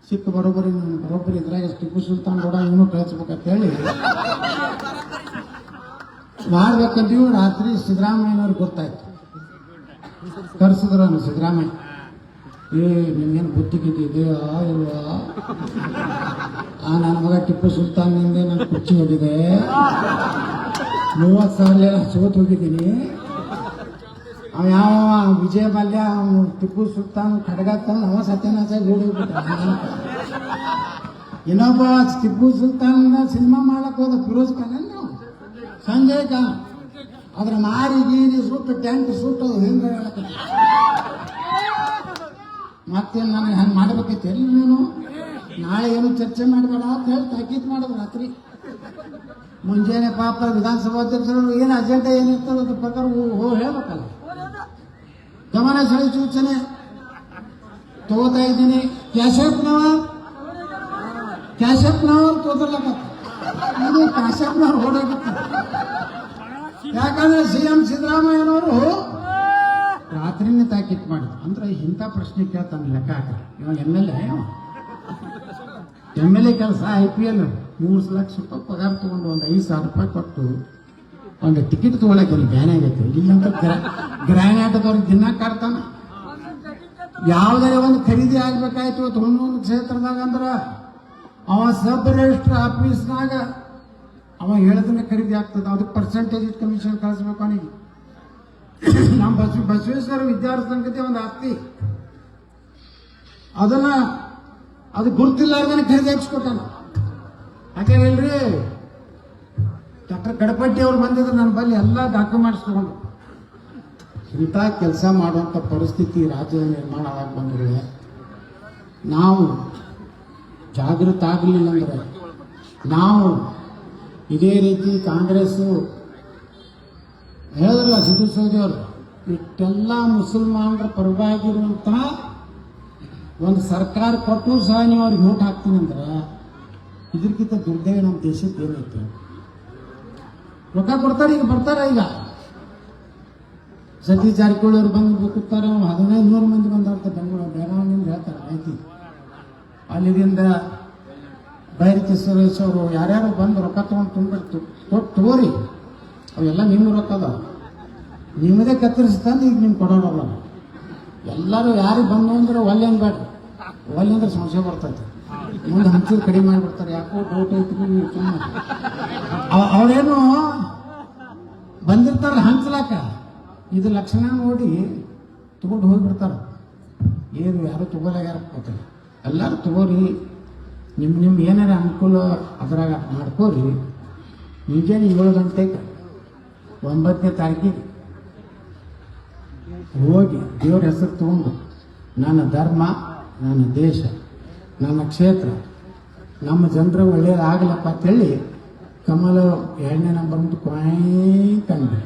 ಸಿಕ್ಕ ಬರೋಬ್ಬರಿ ಇದ್ರಾಗ ಟಿಪ್ಪು ಸುಲ್ತಾನ್ ಕೂಡ ಇವನು ಕಳಿಸ್ಬೇಕಂತ ಹೇಳಿ ಮಾಡ್ಬೇಕಂತೀವಿ. ರಾತ್ರಿ ಸಿದ್ದರಾಮಯ್ಯನವ್ರಿಗೆ ಗೊತ್ತಾಯ್ತು, ಕರ್ಸಿದ್ರು ಸಿದ್ದರಾಮಯ್ಯ. ನಿಮ್ಗೇನು ಬುದ್ಧಿಗಿದೆಯಾ ಇಲ್ವಾ? ನನ್ನ ಮಗ ಟಿಪ್ಪು ಸುಲ್ತಾನ್ನಿಂದ ನಾನು ಕುರ್ಚಿ ಹೋಗಿದೆ, 30 ಸಾಲ ಸೋತ್ ಹೋಗಿದ್ದೀನಿ. ಯಾವ ವಿಜಯ ಮಲ್ಯ ಟಿಪ್ಪು ಸುಲ್ತಾನ್ ಖಡ್ಗ ತಂದು ಅವ ಸತ್ಯನಾಶ ಹೋಗ್ಬಿಟ್ಟ. ಇನ್ನೊಬ್ಬ ಟಿಪ್ಪು ಸುಲ್ತಾನ್ ಸಿನಿಮಾ ಮಾಡಕ್ ಹೋದ ಫಿರೋಜ್ ಖಾನ್ ನಾವು ಸಂಜಯ್ ಖಾನ್, ಅದ್ರ ಮಾರಿ ಗೀರಿ ಸುಟ್ಟು ಟೆಂಟ್ ಸುಟ್ಟು ಹಿಂಗೆ ಮತ್ತೇನು ನನಗೆ ಹಂಗೆ ಮಾಡ್ಬೇಕೈತೆ ಎಲ್ಲಿ ನೀನು ನಾಳೆ ಏನು ಚರ್ಚೆ ಮಾಡಬೇಡ ಅಂತ ಹೇಳಿ ತಾಕೀತ್ ಮಾಡೋದು ರಾತ್ರಿ. ಮುಂಜಾನೆ ಪಾಪ ವಿಧಾನಸಭಾಧ್ಯಕ್ಷರು ಏನು ಅಜೆಂಡಾ ಏನಿರ್ತದೆ ಅದ್ರ ಪ್ರಕಾರ ಹೇಳ್ಬೇಕಲ್ಲ. ಗಮನ ಸೆಳೆ ಸೂಚನೆ ತಗೋತಾ ಇದ್ದೀನಿ. ಕ್ಯಾಶಪ್ನವರ್ ತೋದರ್ಲಕ್ಕ ಇದು ಕ್ಯಾಶಪ್ನವ್ರು ಓಡೋಗುತ್ತೆ. ಯಾಕಂದ್ರೆ CM ಸಿದ್ದರಾಮಯ್ಯನವರು ರಾತ್ರಿನೇ ತಾಕೀತ್ ಮಾಡಿದ್ರು. ಅಂದ್ರೆ ಇಂಥ ಪ್ರಶ್ನೆ ಕೇಳ್ತಾನೆ ಲೆಕ್ಕ ಹಾಕಿ. ಇವಾಗ MLA ಕೆಲಸ IPL 3 ಲಕ್ಷ ರೂಪಾಯಿ ಪಗಾರ ತಗೊಂಡು ಒಂದು 5,000 ರೂಪಾಯಿ ಕೊಟ್ಟು ಒಂದು ಟಿಕೆಟ್ ತಗೊಳಕ್ಕೆ ಅಲ್ಲಿ ಬ್ಯಾನ್ ಆಗೈತೆ. ಇಲ್ಲಂತ ಗ್ರಾನ್ಯಾಟದವ್ರಿಗೆ ದಿನ ಕಾಡ್ತಾನ. ಯಾವುದಾರೆ ಒಂದು ಖರೀದಿ ಆಗ್ಬೇಕಾಯ್ತು ಇವತ್ತು ಒಂದೊಂದು ಕ್ಷೇತ್ರದಾಗ ಅಂದ್ರೆ ಅವ ಸಬ್ ರಿಜಿಸ್ಟರ್ ಆಫೀಸ್ನಾಗ ಅವ ಹೇಳದನ್ನ ಖರೀದಿ ಆಗ್ತದೆ. ಅದಕ್ಕೆ ಪರ್ಸೆಂಟೇಜ್ ಕಮಿಷನ್ ಕಳಿಸ್ಬೇಕು ಅವನಿಗೆ. ನಮ್ಮ ಬಸವೇಶ್ವರ ವಿದ್ಯಾರ್ಥಿ ಸಂಘಕ್ಕೆ ಒಂದು ಆಸ್ತಿ ಅದನ್ನ ಅದು ಗುರುತಿಲ್ಲಾರ್ದನ್ನ ಖರೀದಿ ಹಾಕ್ಸ್ಕೊಟ್ಟಾನ. ಹಾಗೇನಿಲ್ರಿ, ಡಾಕ್ಟರ್ ಗಣಪತಿ ಅವ್ರು ಬಂದಿದ್ರು ನನ್ನ ಬಳಿ ಎಲ್ಲ ಡಾಕ್ಯುಮೆಂಟ್ಸ್ ತಗೊಂಡು. ಇಂಥ ಕೆಲಸ ಮಾಡುವಂಥ ಪರಿಸ್ಥಿತಿ ರಾಜ್ಯದ ನಿರ್ಮಾಣ ಆಗಿ ಬಂದರೆ ನಾವು ಜಾಗೃತ ಆಗಲಿಲ್ಲ ಅಂದ್ರೆ ನಾವು ಇದೇ ರೀತಿ ಕಾಂಗ್ರೆಸ್ಸು ಹೇಳಿದ್ರಲ್ಲ ಸಿದ್ದು ಸೌದಿ ಅವರು, ಇಷ್ಟೆಲ್ಲ ಮುಸಲ್ಮಾನರ ಪರವಾಗಿರುವಂತಹ ಒಂದು ಸರ್ಕಾರ ಕೊಟ್ಟು ಸಹ ನೀವು ಅವ್ರಿಗೆ ಓಟ್ ಹಾಕ್ತೀನಿ ಅಂದ್ರೆ ಇದಕ್ಕಿಂತ ದುರ್ದೈವ ನಮ್ಮ ದೇಶಕ್ಕೆ ಏನೈತೆ? ರೊಕ್ಕ ಕೊಡ್ತಾರೆ, ಈಗ ಬರ್ತಾರೆ. ಈಗ ಸತೀಶ್ ಜಾರಕಿಹೊಳಿ ಅವ್ರು ಬಂದು ಕೂತಾರೆ, 1500 ಮಂದಿ ಬಂದಾರ್ತಾರೆ ಬೆಂಗಳೂರು ಬೆಳಗಾವಿಯಿಂದ ಹೇಳ್ತಾರೆ ಮಾಹಿತಿ. ಅಲ್ಲಿದಿಂದ ಬೈರತಿ ಸುರೇಶ್ ಅವರು ಯಾರ್ಯಾರು ಬಂದು ರೊಕ್ಕ ತೊಗೊಂಡು ತುಂಬಿಡ್ತು ಕೊಟ್ಟು ತಗೋರಿ, ಅವೆಲ್ಲ ನಿಮ್ಮ ರೊಕ್ಕ ಅದ, ನಿಮ್ಮದೇ ಕತ್ತರಿಸ್ತಾನೆ ಈಗ ನಿಮ್ಗೆ ಕೊಡೋರಲ್ಲ. ಎಲ್ಲರೂ ಯಾರಿಗೆ ಬಂದು ಅಂದ್ರೆ ಒಲ್ಲೆ ಅನ್ಬೇಡ್ರಿ, ಒಲ್ಲೆ ಅಂದ್ರೆ ಸಂಶಯ ಬರ್ತೈತೆ. ಮುಂದೆ ಹಂಚಿಗೆ ಕಡಿಮೆ ಮಾಡಿಬಿಡ್ತಾರೆ. ಯಾಕೋ ಡೌಟ್ ಐತಿ ಸುಮ್ಮನೆ ಅವ್ರೇನು ಬಂದಿರ್ತಾರ ಹಂಚಲಾಕ, ಇದು ಲಕ್ಷಣ ನೋಡಿ ತಗೊಂಡು ಹೋಗ್ಬಿಡ್ತಾರ. ಏನು ಯಾರು ತಗೋಲಾಗ್ಯಾರ ಗೊತ್ತಿಲ್ಲ. ಎಲ್ಲರೂ ತಗೋರಿ, ನಿಮ್ಮ ಏನಾರ ಅನುಕೂಲ ಅದ್ರಾಗ ಮಾಡ್ಕೋರಿ. ಮುಂಜಾನೆ 7 ಗಂಟೆಗೆ 9ನೇ ತಾರೀಕಿಗೆ ಹೋಗಿ ದೇವ್ರ ಹೆಸರು ತಗೊಂಡು ನನ್ನ ಧರ್ಮ, ನನ್ನ ದೇಶ, ನನ್ನ ಕ್ಷೇತ್ರ, ನಮ್ಮ ಜನರ ಒಳ್ಳೆಯದಾಗಲಪ್ಪ ಅಂತೇಳಿ ಕಮಲ 2ನೇ ನಂಬರ್ ಮುಂದೆ ಕಂಡು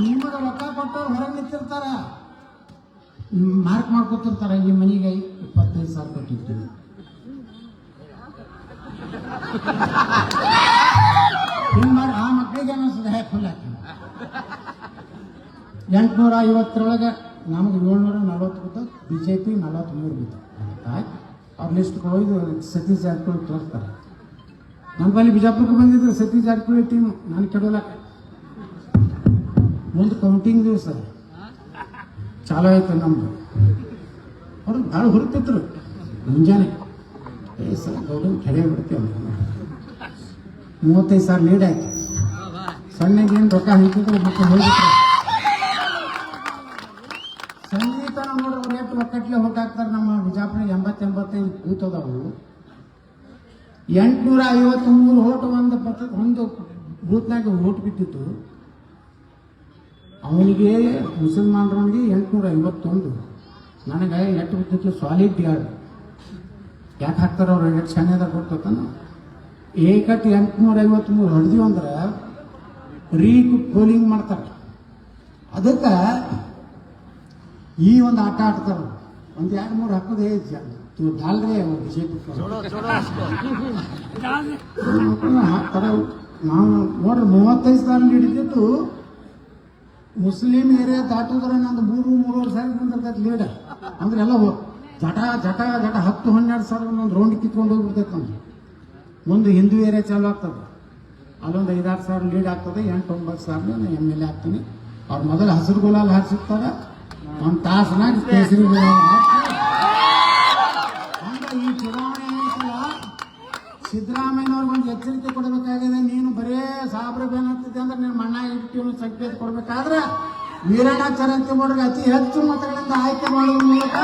ನಿಮಗೆ ರೊಕ್ಕ ಕೊಟ್ಟು ಹೊರಗೆ ನಿಂತಿರ್ತಾರ, ಮಾರ್ಕ್ ಮಾಡ್ಕೊತಿರ್ತಾರ. ಈ ಮನೆಗೆ 25,000 ಕೊಟ್ಟಿರ್ತೀವಿ. ಹಿಂಗೆ ಮಾಡಿ ಆ ಮಕ್ಕಳಿಗೆ ಅನ್ನಿಸ್ತದೆ ಫುಲ್ ಹಾಕಿ 850 ನಮಗೆ 740 ಬಿತ್ತು, BJP 43 ಬಿತ್ತು. ಆಯ್ತು, ಅವ್ರ ಲಿಸ್ಟ್ ಹೋಯ್ದು ಸತೀಶ್ ಜಾರಕಿಹೊಳಿ ತೋರಿಸ್ತಾರೆ. ನನ್ನ ಬಳಿ ಬಿಜಾಪುರಕ್ಕೆ ಬಂದಿದ್ರು ಸತೀಶ್ ಜಾರಕಿಹೊಳಿ ಟೀಮ್. ನಾನು ಕೆಡೋಲಕ್ಕ ಮುಂದೆ ಕೌಂಟಿಂಗ್ ದಿವಸ ಚಾಲೂ ಆಯ್ತು ನಮ್ದು. ಅವ್ರು ಭಾಳ ಹುರುತಿದ್ರು ಮುಂಜಾನೆ. ಸರ್ ಗೌಡನ್ ಕೆಡೆ ಬಿಡ್ತೇವೆ 35,000 ಲೀಡ್ ಆಯ್ತು. ಸಣ್ಣಗೇನು ರೊಕ್ಕ ಹಾಕಿದ್ರು ಮತ್ತೆ ಹೋಗಿದ್ರು. ಸಂಗೀತ ನೋಡ್ರಿ ಅವ್ರು ಎಷ್ಟು ಒಕ್ಕಟ್ಲೆ ಹೊಟ್ಟಾಕ್ತಾರೆ. ನಮ್ಮ ಬಿಜಾಪುರ 80-85 ಕೂತದವು. 853 ಓಟ್ ಒಂದು ಬೂತ್ನಾಗ ಓಟ್ ಬಿಟ್ಟಿತ್ತು. ಅವನಿಗೆ ಮುಸಲ್ಮಾನರವನಿಗೆ 851. ನನಗೆ ಎಷ್ಟು ಬಿಟ್ಟಿತ್ತು ಸಾಲಿಡ್ 2. ಯಾಕೆ ಹಾಕ್ತಾರೆ ಅವ್ರು? ಎಷ್ಟು ಸಣ್ಣದಾಗ ಕೊಡ್ತಾನ. ಏಕಟ್ಟು 853 ಹೊಡೆದಿವಿ ಅಂದ್ರೆ ಪೋಲಿಂಗ್ ಮಾಡ್ತಾರೆ. ಅದಕ್ಕೆ ಈ ಒಂದು ಆಟ ಆಡ್ತಾರೆ. ಒಂದು 2-3 ಹಾಕೋದೇ ಡಾಲ್ರೆ ಹಾಕ್ತಾರೆ. ನಾವು ನೋಡ್ರಿ 35,000 ಹಿಡಿದಿದ್ದು ಮುಸ್ಲಿಂ ಏರಿಯಾ ದಾಟಿದ್ರೆ ನಂದು 3-3.5 ಸಾವಿರ ಬಂದಿರ್ತೈತೆ ಲೀಡ್. ಅಂದ್ರೆ ಎಲ್ಲ ಜಟ ಜಟ ಜಟ 10-12 ಸಾವಿರ ಒಂದು ರೌಂಡ್ ಕಿತ್ಕೊಂಡು ಹೋಗ್ಬಿಡ್ತೈತೆ ನಮ್ದು. ಮುಂದೆ ಹಿಂದೂ ಏರಿಯಾ ಚಾಲು ಆಗ್ತದೆ, ಅಲ್ಲೊಂದು 5-6 ಸಾವಿರ ಲೀಡ್ ಆಗ್ತದೆ. 8-9 ಸಾವಿರ ನಾನು MLA ಆಗ್ತೀನಿ. ಅವ್ರು ಮೊದಲು ಹಸಿರು ಗುಲಾಲ್ ಹಾಕ್ಸಿರ್ತಾರೆ, ಒಂದು ತಾಸನಾಗ ಕೇಸರಿ ಗುಲಾಲ್ ಹಾಕಿ. ಹಂಗ ಈ ಚುನಾವಣೆ ಸಿದ್ದರಾಮಯ್ಯನವ್ರಿಗೆ ಒಂದು ಎಚ್ಚರಿಕೆ ಕೊಡಬೇಕಾಗಿದೆ. ನೀನು ಬರೇ ಸಾಬ್ರ ಬೇನಂತಿದ್ದೆ ಅಂದ್ರೆ ನೀನು ಮಣ್ಣ ಇಟ್ಟು ಸಂಕೇತ ಕೊಡಬೇಕಾದ್ರೆ ವೀರಣ್ಣ ಚರಂತಿಗೌಡರಿಗೆ ಅತಿ ಹೆಚ್ಚು ಮತಗಳಿಂದ ಆಯ್ಕೆ ಮಾಡುವ ಮೂಲಕ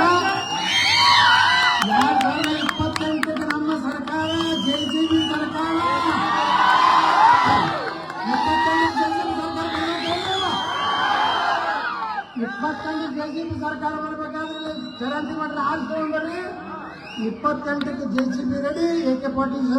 2028ಕ್ಕೆ ನಮ್ಮ ಸರ್ಕಾರ JCB ಸರ್ಕಾರ 28 JCB ಸರ್ಕಾರ ಬರಬೇಕಾದ್ರೆ ಚರಂತಿಗೌಡರ ಆಲ್ ತಗೊಂಡ್ಬರ್ರಿ. 28ಕ್ಕೆ JCB ready, AK-47